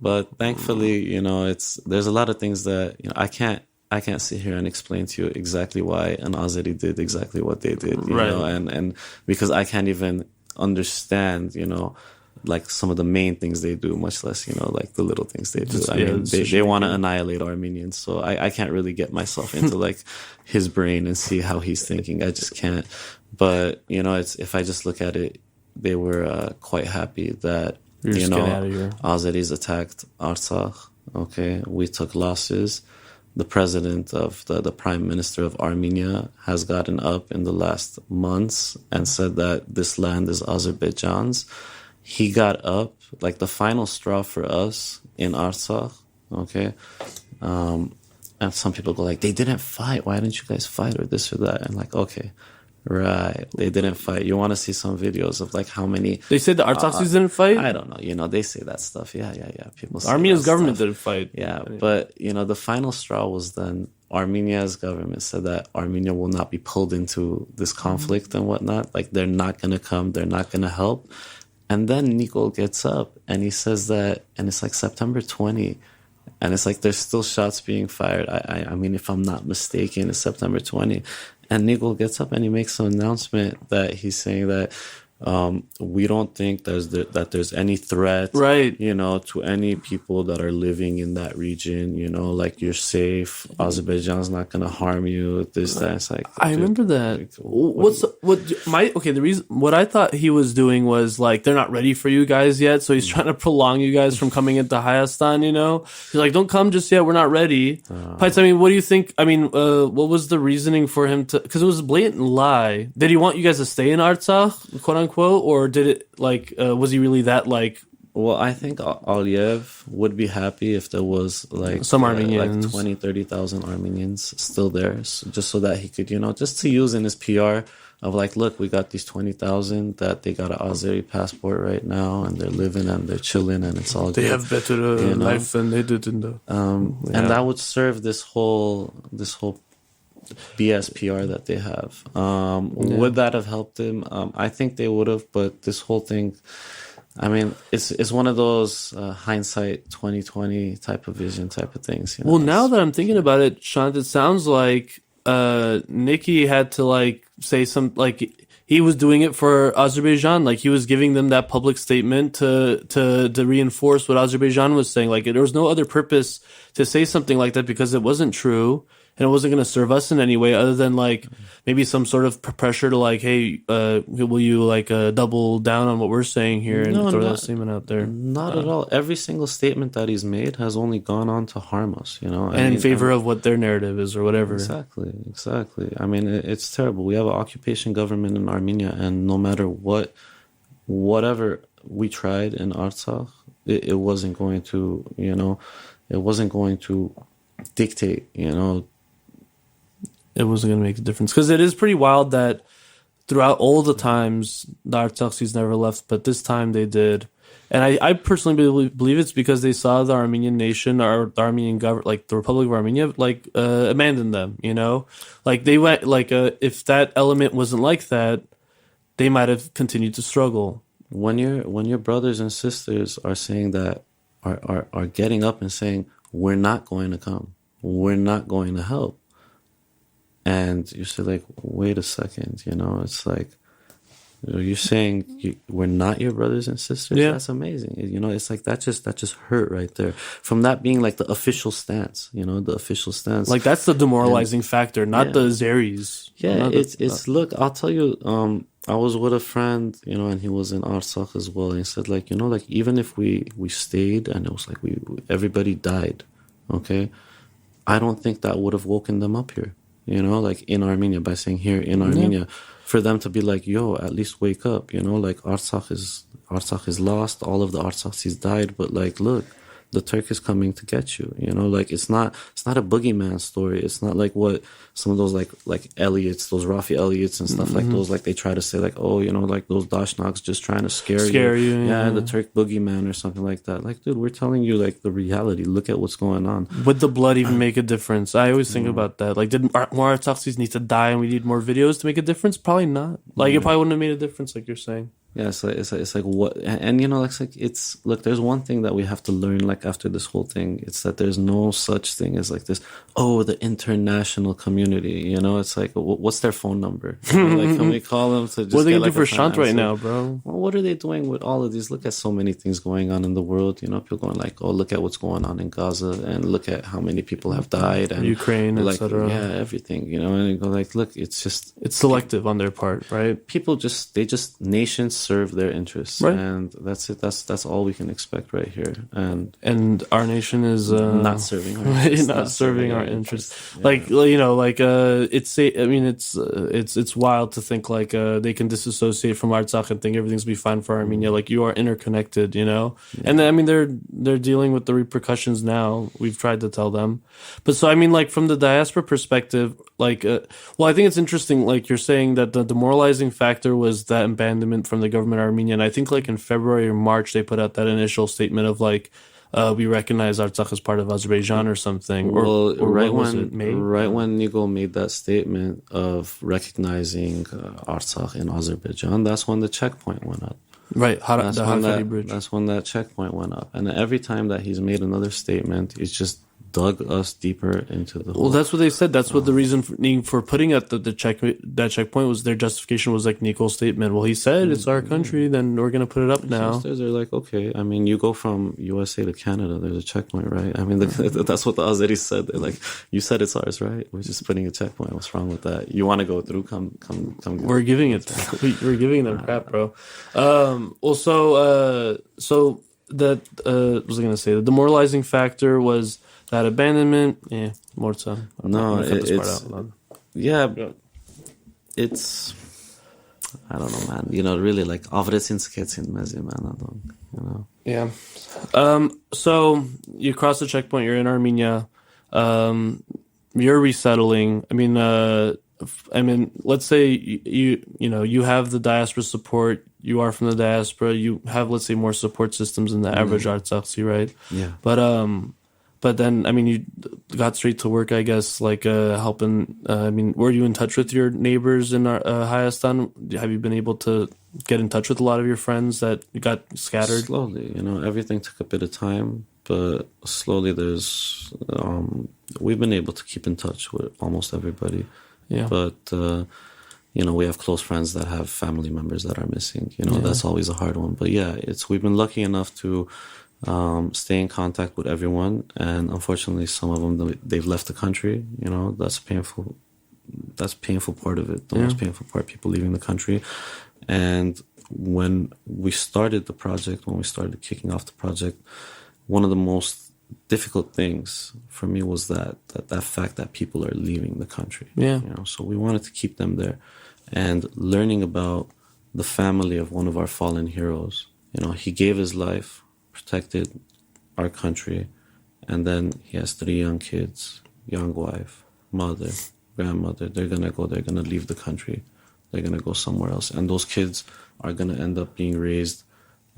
But thankfully, there's a lot of things that I can't sit here and explain to you exactly why an Azeri did exactly what they did, you know, and because I can't even understand, like some of the main things they do, much less, like the little things they do. They want to annihilate Armenians. So I can't really get myself into like his brain and see how he's thinking. I just can't. But, if I just look at it, they were quite happy that, Azeris attacked Artsakh. Okay. We took losses. The president of the prime minister of Armenia has gotten up in the last months and said that this land is Azerbaijan's. He got up, like the final straw for us in Artsakh, okay? And some people go like, they didn't fight. Why didn't you guys fight, or this or that? And like, okay, right. They didn't fight. You want to see some videos of like how many... They said the Artsakhtsis didn't fight? I don't know. They say that stuff. Yeah. People say Armenia's government didn't fight. Yeah, but, the final straw was then Armenia's government said that Armenia will not be pulled into this conflict and whatnot. Like, they're not going to come. They're not going to help. And then Nikol gets up and he says that, and it's like September 20, and it's like there's still shots being fired. I mean, if I'm not mistaken, it's September 20. And Nikol gets up and he makes an announcement that he's saying that we don't think that there's any threat, right? To any people that are living in that region. Like, you're safe. Azerbaijan's not gonna harm you. This, that. It's like, I remember that. The reason what I thought he was doing was like, they're not ready for you guys yet, so he's trying to prolong you guys from coming into Hayastan. He's like, don't come just yet. We're not ready. What do you think? What was the reasoning for him to? Because it was a blatant lie. Did he want you guys to stay in Artsakh, quote unquote? Or did it was he really that like? Well, I think Aliyev would be happy if there was like some Armenians, like 20,000-30,000 Armenians still there, just so that he could, just to use in his PR, of like, look, we got these 20,000 that they got an Azeri passport right now, and they're living and they're chilling, and it's all They good. have better life than they did in the. And that would serve this whole BSPR that they have. Would that have helped him? I think they would have, but this whole thing, I mean, it's one of those hindsight 2020 type of vision type of things. You know? Well, now that I'm thinking about it, Shant, it sounds like Nikki had to like say some like he was doing it for Azerbaijan, like he was giving them that public statement to reinforce what Azerbaijan was saying. Like there was no other purpose to say something like that because it wasn't true. And it wasn't going to serve us in any way other than like maybe some sort of pressure to like, hey, will you like double down on what we're saying here and throw that statement out there? Not at all. Every single statement that he's made has only gone on to harm us, you know. And in favor of what their narrative is or whatever. Exactly. I mean, it's terrible. We have an occupation government in Armenia, and no matter whatever we tried in Artsakh, it wasn't going to, you know, it wasn't going to dictate, you know. It wasn't going to make a difference. Because it is pretty wild that throughout all the times, the Artsakhtsis never left, but this time they did. And I personally believe it's because they saw the Armenian nation or the Armenian government, like the Republic of Armenia, like abandon them, you know? Like they went, like if that element wasn't like that, they might have continued to struggle. When your brothers and sisters are saying that, are getting up and saying, we're not going to come, we're not going to help. And you say like, wait a second, you know, it's like, you're saying we're not your brothers and sisters? Yeah. That's amazing. You know, it's like, that just hurt right there. From that being like the official stance, you know, the official stance. Like that's the demoralizing factor, not the Azeris. Yeah, it's look, I'll tell you, I was with a friend, you know, and he was in Artsakh as well. And he said like, you know, like even if we stayed and it was like everybody died, okay, I don't think that would have woken them up here. You know, like in Armenia, by saying here in Armenia, for them to be like, yo, at least wake up, you know, like Artsakh is lost, all of the Artsakhtsis died, but like, look, the Turk is coming to get you, you know, like it's not a boogeyman story. It's not like what some of those like Elliots, those Rafi Elliots and stuff like those, like they try to say like, oh, you know, like those Dashnaks just trying to scare you. Yeah, the Turk boogeyman or something like that. Like, dude, we're telling you like the reality. Look at what's going on. Would the blood even make a difference? I always think about that. Like, did more Artsakhtsis need to die and we need more videos to make a difference? Probably not. Like, it probably wouldn't have made a difference, like you're saying. Yeah, it's like what, and you know, it's look, there's one thing that we have to learn, like after this whole thing, it's that there's no such thing as like this, oh, the international community, you know, it's like, what's their phone number? You know, like, can we call them to just what are they gonna do for Shant right now, bro? Well, what are they doing with all of these? Look at so many things going on in the world, you know, people going like, oh, look at what's going on in Gaza, and look at how many people have died, and Ukraine, like, etc. yeah, everything, you know, and you go like, look, it's selective on their part, right? People nations serve their interests, right. And that's it. That's all we can expect right here. And our nation is not serving our interests. not serving our interests. Yeah. Like, you know, like it's wild to think like they can disassociate from Artsakh and think everything's be fine for Armenia. Like, you are interconnected, you know. Yeah. And then, I mean, they're dealing with the repercussions now. We've tried to tell them, but so I mean, like from the diaspora perspective, like, well, I think it's interesting. Like you're saying that the demoralizing factor was that abandonment from the government of Armenia. And I think like in February or March, they put out that initial statement of like, we recognize Artsakh as part of Azerbaijan or something. Well, or right when Nigel made that statement of recognizing Artsakh in Azerbaijan, that's when the checkpoint went up. Right, the Bridge. That's when that checkpoint went up. And every time that he's made another statement, it's just dug us deeper into the hole. Well, that's what they said. That's what the reason for putting at that checkpoint was. Their justification was like Nicole's statement. Well, he said it's our country, then we're going to put it up now. They're like, okay, I mean, you go from USA to Canada, there's a checkpoint, right? I mean, that's what the Azeris said. They're like, you said it's ours, right? We're just putting a checkpoint. What's wrong with that? You want to go through? Come. We're giving it. We're giving them crap, bro. Also, so that what was I going to say? The demoralizing factor was that abandonment. Yeah, more so. No, it's. I don't know, man. You know, really, like Avretinsketsin mezi, man. I don't, you know. Yeah. So you cross the checkpoint. You're in Armenia. You're resettling. I mean, I mean, let's say you have the diaspora support. You are from the diaspora. You have, let's say, more support systems than the average Artsakhtsi, right? Yeah. But then, I mean, you got straight to work, I guess, like helping. I mean, were you in touch with your neighbors in Hayastan? Have you been able to get in touch with a lot of your friends that got scattered? Slowly, everything took a bit of time, but slowly we've been able to keep in touch with almost everybody. Yeah. But, we have close friends that have family members that are missing. That's always a hard one. But yeah, we've been lucky enough to stay in contact with everyone. And unfortunately, some of them, they've left the country. That's painful. That's painful part of it. The most painful part, people leaving the country. And when we started the project, when we started kicking off the project, one of the most difficult things for me was that fact that people are leaving the country. Yeah. So we wanted to keep them there. And learning about the family of one of our fallen heroes, he gave his life, protected our country, and then he has 3 young kids, young wife, mother, grandmother. They're going to leave the country. They're going to go somewhere else. And those kids are going to end up being raised,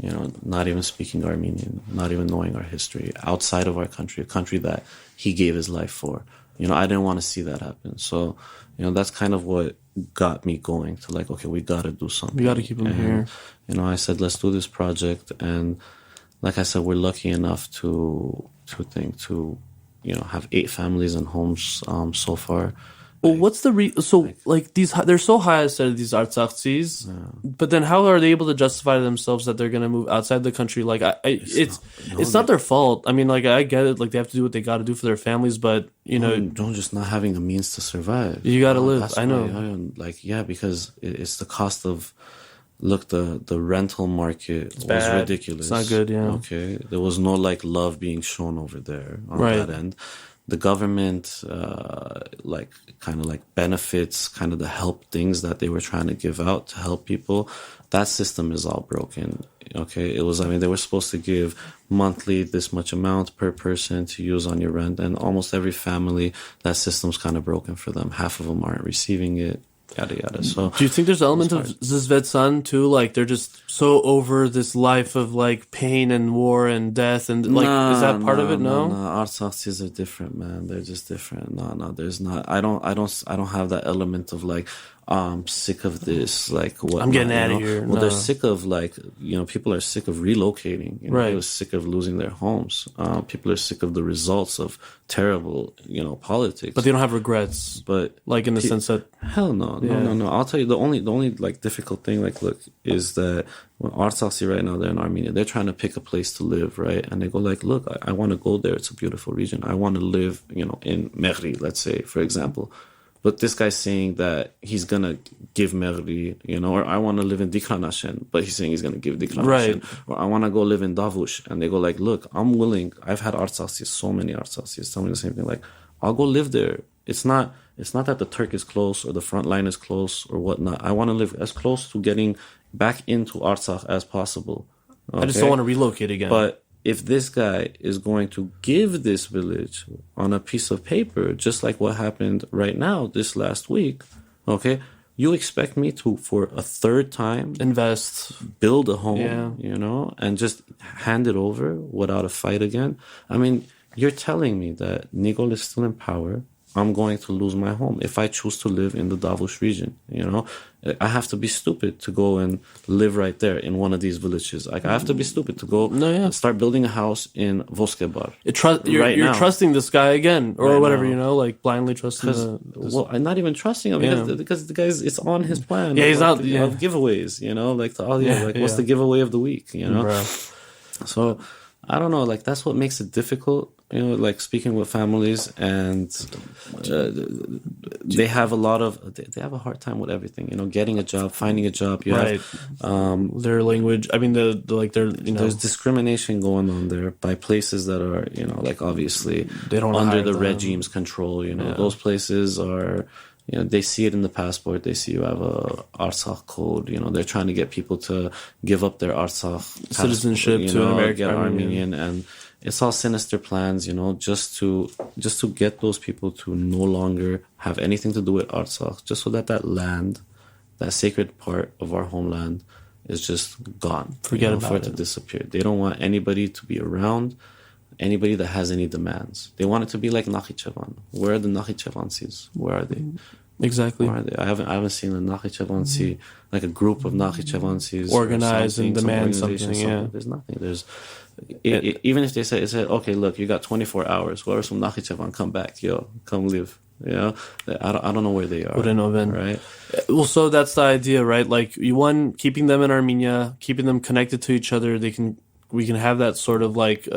not even speaking Armenian, not even knowing our history, outside of our country, a country that he gave his life for. I didn't want to see that happen. So, that's kind of what got me going to like, okay, we got to do something. We got to keep them here. I said, let's do this project. And like I said, we're lucky enough to have 8 families and homes so far. Well, what's the they're so high instead these Artsakhtsis, but then how are they able to justify to themselves that they're going to move outside the country? Like, it's not their fault. I mean, like, I get it. Like, they have to do what they got to do for their families, but don't just not having the means to survive. You got to live. I know. Because it's the cost of. Look, the rental market was bad. ridiculous. It's not good. Yeah. Okay, there was no love being shown over there on that end. The government, benefits, kind of the help things that they were trying to give out to help people, that system is all broken. Okay, they were supposed to give monthly this much amount per person to use on your rent, and almost every family, that system's kind of broken for them. Half of them aren't receiving it. Yada yada. So, do you think there's an element of Zvezdan too? Like, they're just so over this life of like pain and war and death, and like, is that part of it? No. Artsakhtsis are different, man. They're just different. No, there's not. I don't have that element of like, I'm sick of this. Like, what? I'm getting out of here. Well, they're sick of people are sick of relocating. Right. People are sick of losing their homes. People are sick of the results of terrible, politics. But they don't have regrets. But like in the sense that hell no. I'll tell you the only like difficult thing, like, look, is that when Artsakhtsi right now, they're in Armenia, they're trying to pick a place to live, right? And they go like, look, I want to go there. It's a beautiful region. I want to live, in Mehri, let's say, for example. But this guy's saying that he's going to give Mehri, or I want to live in Dikranashen, but he's saying he's going to give Dikranashen. Right. Or I want to go live in Davush. And they go like, look, I'm willing. I've had Artsakhtsis, so many Artsakhtsis tell me the same thing. Like, I'll go live there. It's not that the Turk is close or the front line is close or whatnot. I want to live as close to getting back into Artsakh as possible. Okay? I just don't want to relocate again. But if this guy is going to give this village on a piece of paper, just like what happened right now, this last week, okay, you expect me to, for a third time, invest, build a home, and just hand it over without a fight again? I mean, you're telling me that Nigol is still in power. I'm going to lose my home if I choose to live in the Davush region. I have to be stupid to go and live right there in one of these villages. Like, I have to be stupid to go start building a house in Voskebar. You're trusting this guy again, or whatever, like blindly trusting. Well, I'm not even trusting him because the guy's, it's on his plan. Yeah, he's not of giveaways. What's the giveaway of the week? So I don't know. Like, that's what makes it difficult. Like, speaking with families, and they have they have a hard time with everything. Getting a job, finding a job. Their language. I mean, there's discrimination going on there by places that are, obviously they don't under the regime's control. Those places are. They see it in the passport. They see you have a Artsakh code. They're trying to get people to give up their Artsakh citizenship to an American get Armenian, and it's all sinister plans, just to get those people to no longer have anything to do with Artsakh, just so that land, that sacred part of our homeland, is just gone. Forget about for it to it. disappear. They don't want anybody to be around, anybody that has any demands. They want it to be like Nakhichevan. Where are the Nakhichevansis? Where are they? Exactly. Where are they? I haven't seen a Nakhichevansi, like a group of Nakhichevansis Organize and demand some something. Yeah. There's nothing. Even if they said, okay, look, you got 24 hours. What are some Nakhichevan? Come back, come live. I don't know where they are. Right? Well, so that's the idea, right? Like, keeping them in Armenia, keeping them connected to each other. We can have that sort of like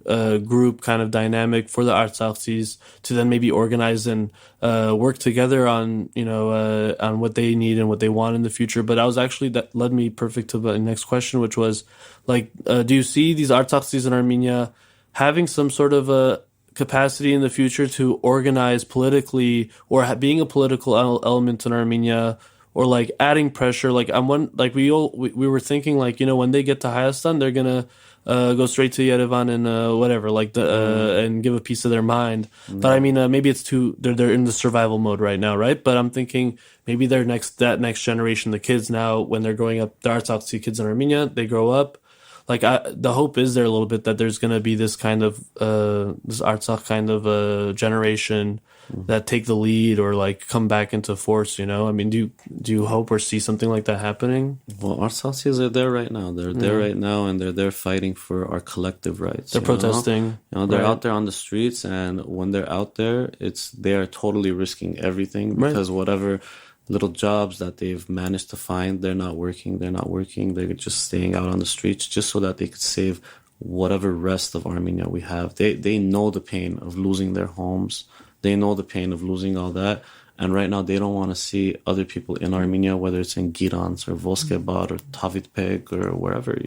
group kind of dynamic for the Artsakhtsis to then maybe organize and work together on on what they need and what they want in the future. But that led me perfect to the next question, which was like, do you see these Artsakhtsis in Armenia having some sort of a capacity in the future to organize politically, or being a political element in Armenia, or like adding pressure? Like we were thinking, like, when they get to Hayastan, they're gonna go straight to Yerevan and whatever, like and give a piece of their mind. But I mean, maybe it's they're in the survival mode right now, right? But I'm thinking maybe that next generation, the kids now, when they're growing up, the Artsakh kids in Armenia, they grow up. Like, the hope is there a little bit that there's going to be this kind of this Artsakh kind of generation that take the lead, or like come back into force. I mean, do you hope or see something like that happening? Well, Artsakhtsis are there right now. They're there right now, and they're there fighting for our collective rights. They're protesting. They're out there on the streets, and when they're out there, they are totally risking everything, because whatever little jobs that they've managed to find, they're not working. They're just staying out on the streets just so that they could save whatever rest of Armenia we have. They know the pain of losing their homes. They know the pain of losing all that. And right now, they don't want to see other people in Armenia, whether it's in Girans or Voskebad or Tavitpeg or wherever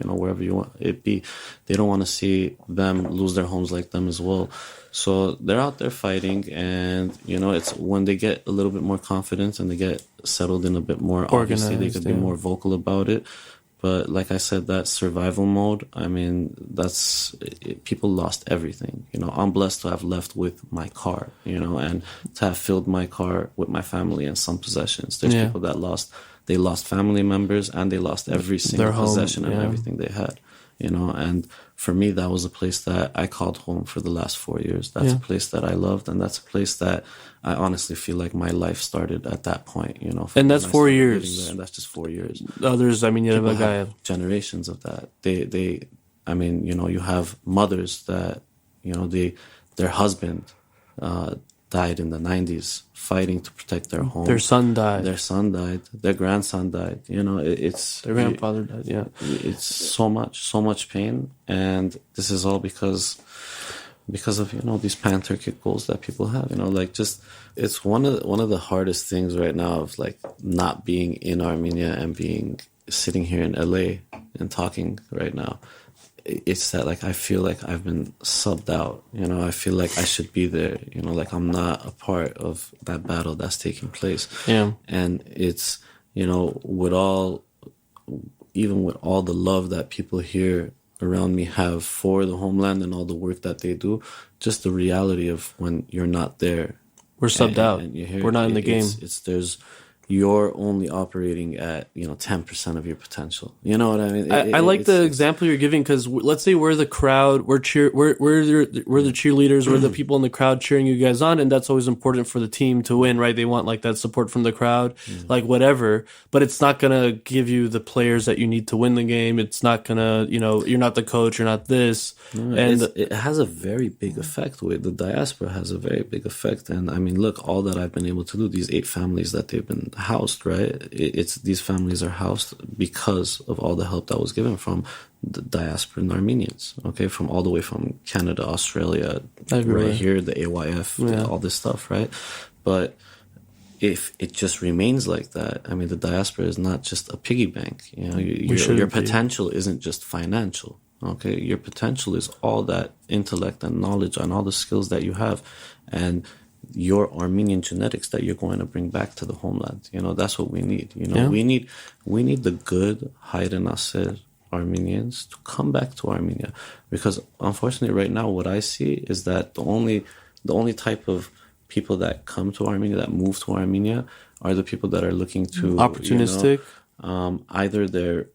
you want it be. They don't want to see them lose their homes like them as well. So they're out there fighting, and it's when they get a little bit more confidence and they get settled in a bit more, obviously they could be more vocal about it. But like I said, that survival mode, I mean, people lost everything. I'm blessed to have left with my car, and to have filled my car with my family and some possessions. There's people that lost family members, and they lost every single possession and everything they had. And for me, that was a place that I called home for the last 4 years. That's a place that I loved, and that's a place that I honestly feel like my life started at that point, And that's 4 years. There, and that's just 4 years. Others, I mean, you have generations of that. I mean, you have mothers that, their husband died in the 90s fighting to protect their home. Their son died. Their grandson died. Their grandfather died. Yeah. It's so much pain, and this is all because of these pan-Turkic goals that people have. It's one of the hardest things right now of like not being in Armenia and sitting here in LA and talking right now. It's that, like, I feel like I've been subbed out. I feel like I should be there. Like I'm not a part of that battle that's taking place. Yeah. And it's, even with all the love that people here around me have for the homeland and all the work that they do, just the reality of when you're not there. We're subbed out. And you're here, we're not in the game. You're only operating at 10% of your potential. You know what I mean? I like the example you're giving, because let's say we're the crowd, we're the cheerleaders, we're the people in the crowd cheering you guys on, and that's always important for the team to win, right? They want like that support from the crowd, like whatever. But it's not gonna give you the players that you need to win the game. It's not gonna, you're not the coach, you're not this, and it has a very big effect. With the diaspora has a very big effect, and I mean, look, all that I've been able to do, these 8 families that they've been housed, right? These families are housed because of all the help that was given from the diasporan Armenians, okay? From all the way from Canada, Australia, right here, the AYF, all this stuff, right? But if it just remains like that, I mean, the diaspora is not just a piggy bank. Your potential isn't just financial, okay? Your potential is all that intellect and knowledge and all the skills that you have, and your Armenian genetics that you're going to bring back to the homeland. That's what we need. We need the good Hayr Nasser Armenians to come back to Armenia, because unfortunately right now what I see is that the only type of people that come to Armenia, that move to Armenia, are the people that are looking to Opportunistic. either they're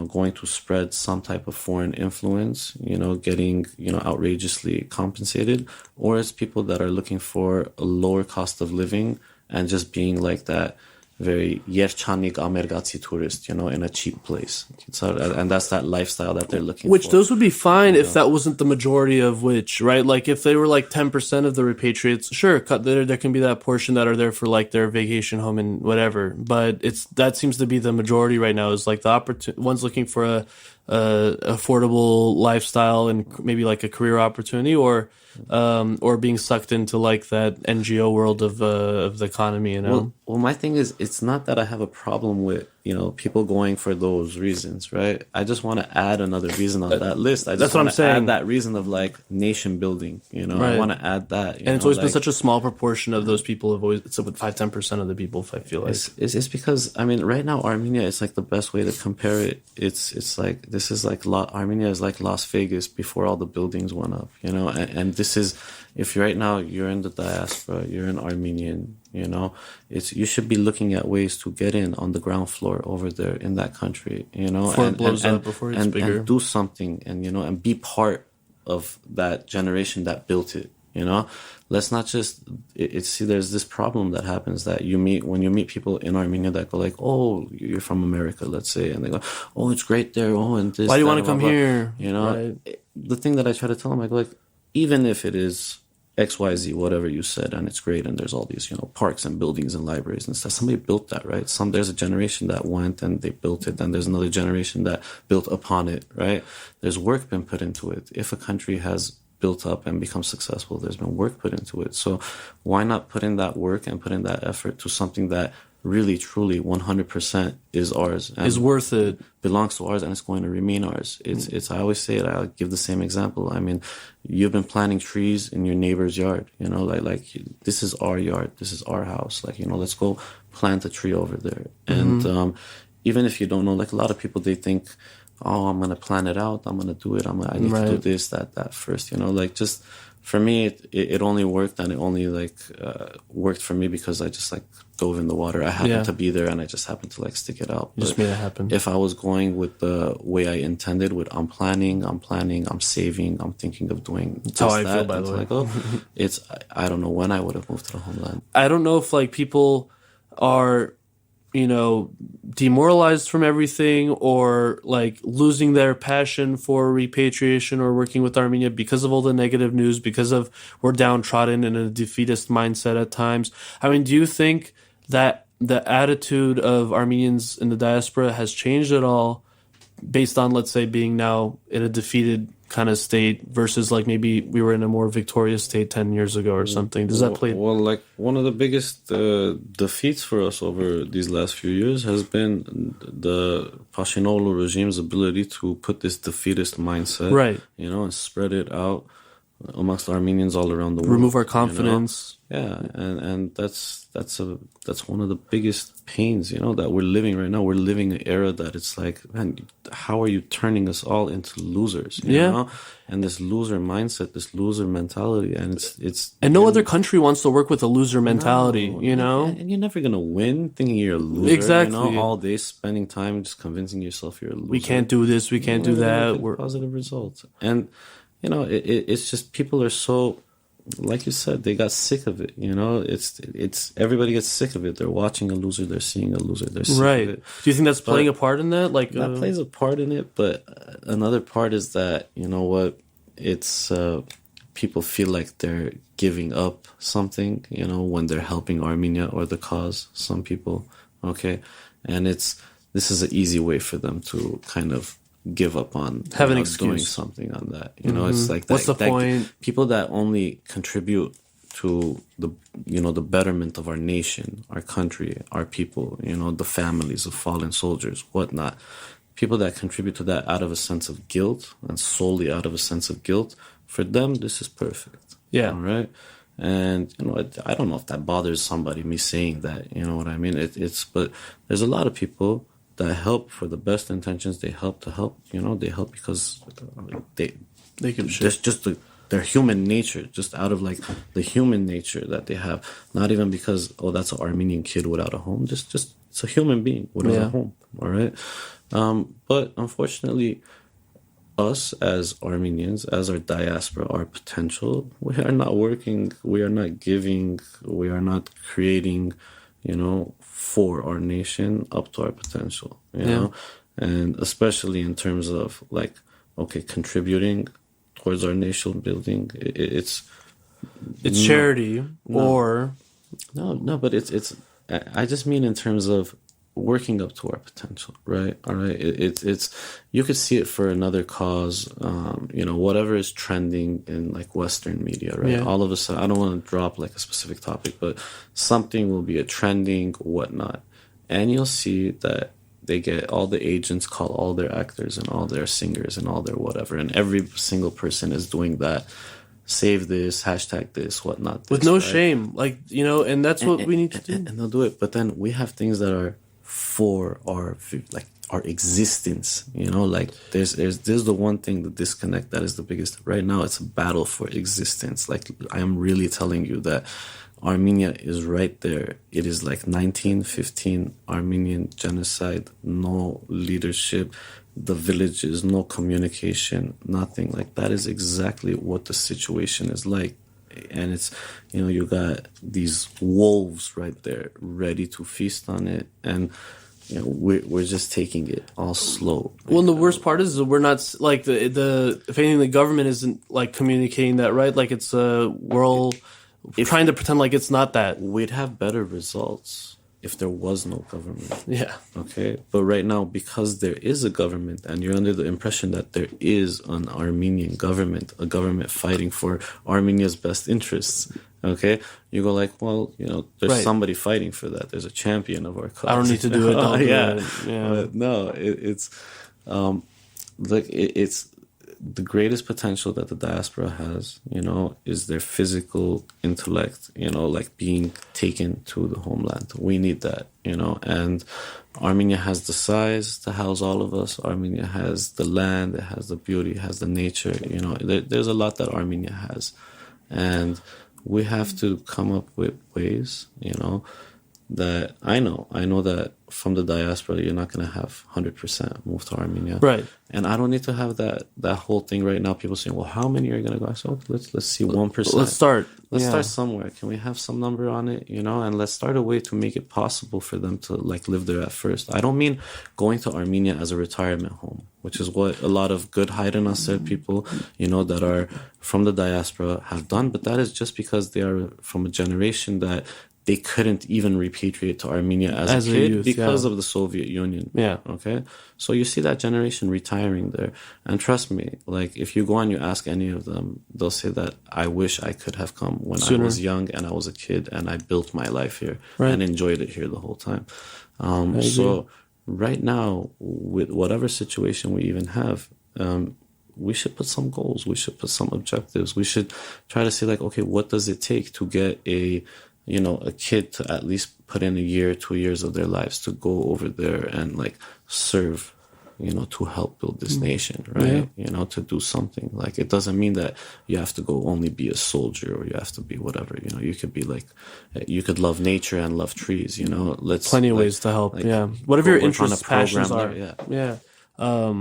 going to spread some type of foreign influence, getting outrageously compensated, or it's people that are looking for a lower cost of living and just being like that very yerchanik Amergatsi tourist, in a cheap place. And that's that lifestyle that they're looking Which for. those would be fine if that wasn't the majority of which, right? Like if they were like 10% of the repatriates, sure, there can be that portion that are there for like their vacation home and whatever. But that seems to be the majority right now, is like the ones looking for a affordable lifestyle and maybe like a career opportunity, or being sucked into like that NGO world of the economy, Well, my thing is, it's not that I have a problem with people going for those reasons, right? I just want to add another reason on that list. I just That's what I'm want to saying. add that reason of like nation building. I Right. want to add that. And it's always been such a small proportion of those people. It's with 5-10% of the people, I feel like. It's because right now Armenia is like the best way to compare it. It's like this is like Armenia is like Las Vegas before all the buildings went up, and this is, if right now you're in the diaspora, you're an Armenian, you should be looking at ways to get in on the ground floor over there in that country, Before it blows up, before it's bigger. and do something, and be part of that generation that built it. Let's not just see. There's this problem that happens that when you meet people in Armenia that go like, "Oh, you're from America," let's say, and they go, "Oh, it's great there. Oh, and this. Why do you that, want to blah, come blah, blah." here? Right. The thing that I try to tell them, I go like, even if it is XYZ, whatever you said, and it's great, and there's all these, parks and buildings and libraries and stuff. Somebody built that, right? There's a generation that went and they built it, and there's another generation that built upon it, right? There's work been put into it. If a country has built up and become successful, there's been work put into it. So why not put in that work and put in that effort to something that really, truly, 100% is ours, and Is worth it. belongs to ours, and it's going to remain ours. It's. I always say it. I give the same example. You've been planting trees in your neighbor's yard. Like this is our yard. This is our house. Let's go plant a tree over there. And even if you don't know, like a lot of people, they think, oh, I'm gonna plan it out. I'm gonna do it. I need to do this, that first. Just. For me, it only worked, and it only worked for me because I just dove in the water. I happened to be there, and I just happened to stick it out. Just made it happen. If I was going with the way I intended, I'm planning, I'm saving, I'm thinking of doing. That's how I feel, by the way. I don't know when I would have moved to the homeland. I don't know if people are, demoralized from everything, or losing their passion for repatriation or working with Armenia because of all the negative news, because of we're downtrodden in a defeatist mindset at times. Do you think that the attitude of Armenians in the diaspora has changed at all based on, let's say, being now in a defeated kind of state versus maybe we were in a more victorious state 10 years ago or something? Does that play? Well, one of the biggest defeats for us over these last few years has been the Pashinoglu regime's ability to put this defeatist mindset, right, and spread it out amongst Armenians all around the world. Remove our confidence. Yeah, and that's one of the biggest pains, that we're living right now. We're living an era that it's man, how are you turning us all into losers? You know? And this loser mindset, this loser mentality, and it's and no other country wants to work with a loser mentality, And you're never gonna win thinking you're a loser. Exactly. All day spending time just convincing yourself you're a loser. We can't do this. We can't do that. We're positive results, and it's just people are so. Like you said, they got sick of it. It's everybody gets sick of it. They're watching a loser. They're seeing a loser. They're sick of it. Do you think that's playing a part in that? That plays a part in it, but another part is that it's people feel like they're giving up something. When they're helping Armenia or the cause. Some people, okay, and this is an easy way for them to kind of give up on have an excuse doing something on that. It's like that, what's the point? People that only contribute to the the betterment of our nation, our country, our people, the families of fallen soldiers, whatnot. People that contribute to that out of a sense of guilt and solely out of a sense of guilt, for them this is perfect. Yeah. All right. And I don't know if that bothers somebody, me saying that. You know what I mean? But there's a lot of people that help for the best intentions. They help to help, they help because They give a shit. there's just their human nature, just out of like the human nature that they have. Not even because, oh, that's an Armenian kid without a home. Just it's a human being without a home. All right. But unfortunately, us as Armenians, as our diaspora, our potential, we are not working, we are not giving, we are not creating, for our nation up to our potential, you know? And especially in terms of like, okay, contributing towards our nation building, it's charity or... No, but it's, I just mean in terms of working up to our potential, right? All right. It's you could see it for another cause, whatever is trending in like Western media, right? Yeah. All of a sudden, I don't want to drop like a specific topic, but something will be a trending whatnot. And you'll see that they get all the agents call all their actors and all their singers and all their whatever. And every single person is doing that. Save this, hashtag this, whatnot. With no shame. Like, and that's what we need to do. And they'll do it. But then we have things that are for our existence, like there's the one thing, the disconnect that is the biggest right now. It's a battle for existence. Like, I am really telling you that Armenia is right there. It is like 1915 Armenian genocide, no leadership, the villages, no communication, nothing. Like, that is exactly what the situation is like. And it's, you got these wolves right there ready to feast on it. And, we're just taking it all slow. Well, and the worst part is that we're not, like, the if anything, the government isn't, like, communicating that, right? Like, it's, we're all trying to pretend like it's not that. We'd have better results if there was no government. Yeah. Okay? But right now, because there is a government and you're under the impression that there is an Armenian government, a government fighting for Armenia's best interests, okay? You go like, well, there's somebody fighting for that. There's a champion of our cause. I don't need to do it. I'll do yeah. it. Yeah. But no, it's the greatest potential that the diaspora has, is their physical intellect, like being taken to the homeland. We need that, and Armenia has the size to house all of us. Armenia has the land, it has the beauty, it has the nature, there's a lot that Armenia has. And we have to come up with ways, that I know that from the diaspora, you're not going to have 100% move to Armenia. Right. And I don't need to have that whole thing right now. People saying, well, how many are going to go? So let's see 1%. Let's start. Let's start somewhere. Can we have some number on it, and let's start a way to make it possible for them to like live there at first. I don't mean going to Armenia as a retirement home, which is what a lot of good Haida Nasser people, that are from the diaspora have done. But that is just because they are from a generation that they couldn't even repatriate to Armenia as a kid youth, because of the Soviet Union. Yeah. Okay. So you see that generation retiring there. And trust me, like if you go and you ask any of them, they'll say that I wish I could have come when Sooner. I was young and I was a kid and I built my life here and enjoyed it here the whole time. So right now, with whatever situation we even have, we should put some goals. We should put some objectives. We should try to say like, okay, what does it take to get a kid to at least put in a year, 2 years of their lives to go over there and like serve, to help build this nation, right? Yeah. To do something. Like, it doesn't mean that you have to go only be a soldier or you have to be whatever, you could be like, you could love nature and love trees, let's plenty of ways to help. Whatever your interests, passions are. Yeah. Well,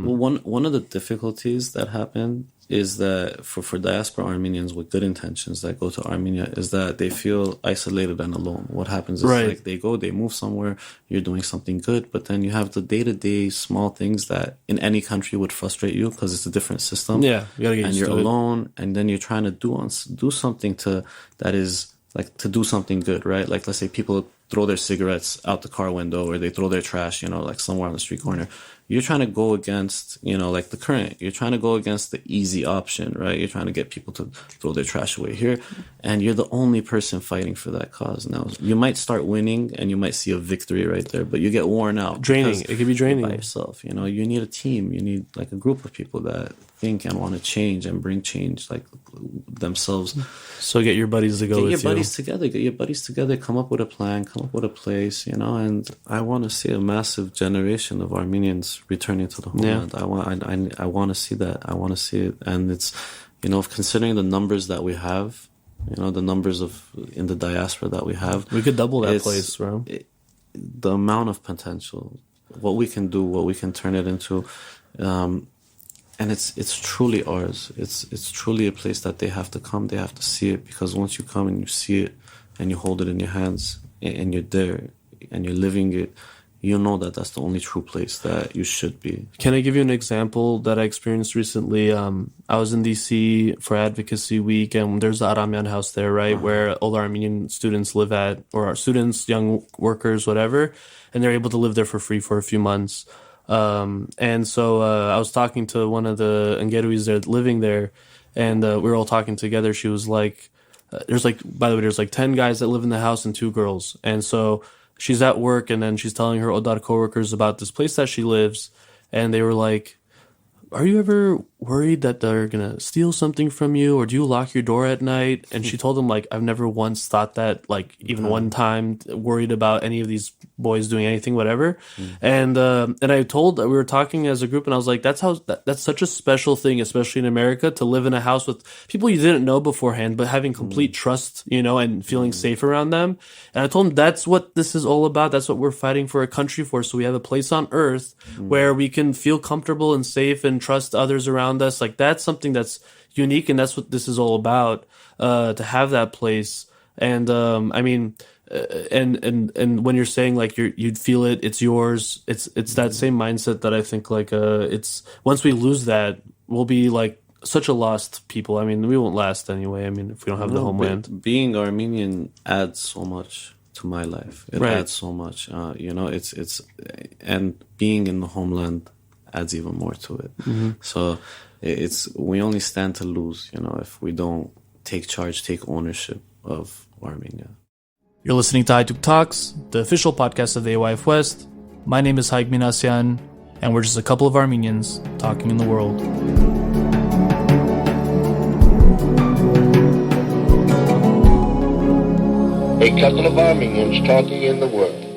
one of the difficulties that happen is that for diaspora Armenians with good intentions that go to Armenia is that they feel isolated and alone. What happens is like they move somewhere, you're doing something good, but then you have the day-to-day small things that in any country would frustrate you because it's a different system. Yeah, you gotta get and used you're to alone, and then you're trying to do something to do something good, right? Like, let's say people throw their cigarettes out the car window or they throw their trash, like somewhere on the street corner. you're trying to go against, like the current. You're trying to go against the easy option, right? You're trying to get people to throw their trash away here, and you're the only person fighting for that cause. Now, you might start winning, and you might see a victory right there, but you get worn out. Draining. It can be draining. By yourself, you need a team. You need like a group of people that think and want to change and bring change, like themselves. So get your buddies to go with you. Get your buddies together, come up with a plan, come up with a place, and I want to see a massive generation of Armenians returning to the homeland. I want to see that. I want to see it. And it's, considering the numbers that we have, the numbers in the diaspora that we have. We could double that place, bro. The amount of potential, what we can do, what we can turn it into, and it's truly ours. It's truly a place that they have to come, they have to see it, because once you come and you see it and you hold it in your hands and you're there and you're living it, you know that that's the only true place that you should be. Can I give you an example that I experienced recently? I was in DC for Advocacy Week, and there's the Aramian house there, right, where all the Armenian students live at, or our students, young workers, whatever, and they're able to live there for free for a few months. And so I was talking to one of the Ngeruis there living there, and we were all talking together. She was like, there's 10 guys that live in the house and 2 girls. And so she's at work, and then she's telling her Odar coworkers about this place that she lives, and they were like, are you ever worried that they're gonna steal something from you, or do you lock your door at night? And she told them, like, I've never once thought that, like, even one time, worried about any of these boys doing anything, whatever. And we were talking as a group, and I was like, that's such a special thing, especially in America, to live in a house with people you didn't know beforehand, but having complete trust, and feeling safe around them. And I told them that's what this is all about. That's what we're fighting for a country for. So we have a place on earth where we can feel comfortable and safe and trust others around us. Like, that's something that's unique, and that's what this is all about, to have that place. And and when you're saying, like, you'd feel it, it's yours, it's that same mindset that I think, like, it's, once we lose that, we'll be like such a lost people. I mean, we won't last anyway. I mean, if we don't have the homeland. Being Armenian adds so much to my life. It adds so much. It's and being in the homeland adds even more to it. So we only stand to lose, if we don't take charge, take ownership of Armenia. You're listening to Hajduk Talks, the official podcast of the AYF West. My name is Haik Minasyan, and we're just a couple of Armenians talking in the world. A couple of Armenians talking in the world.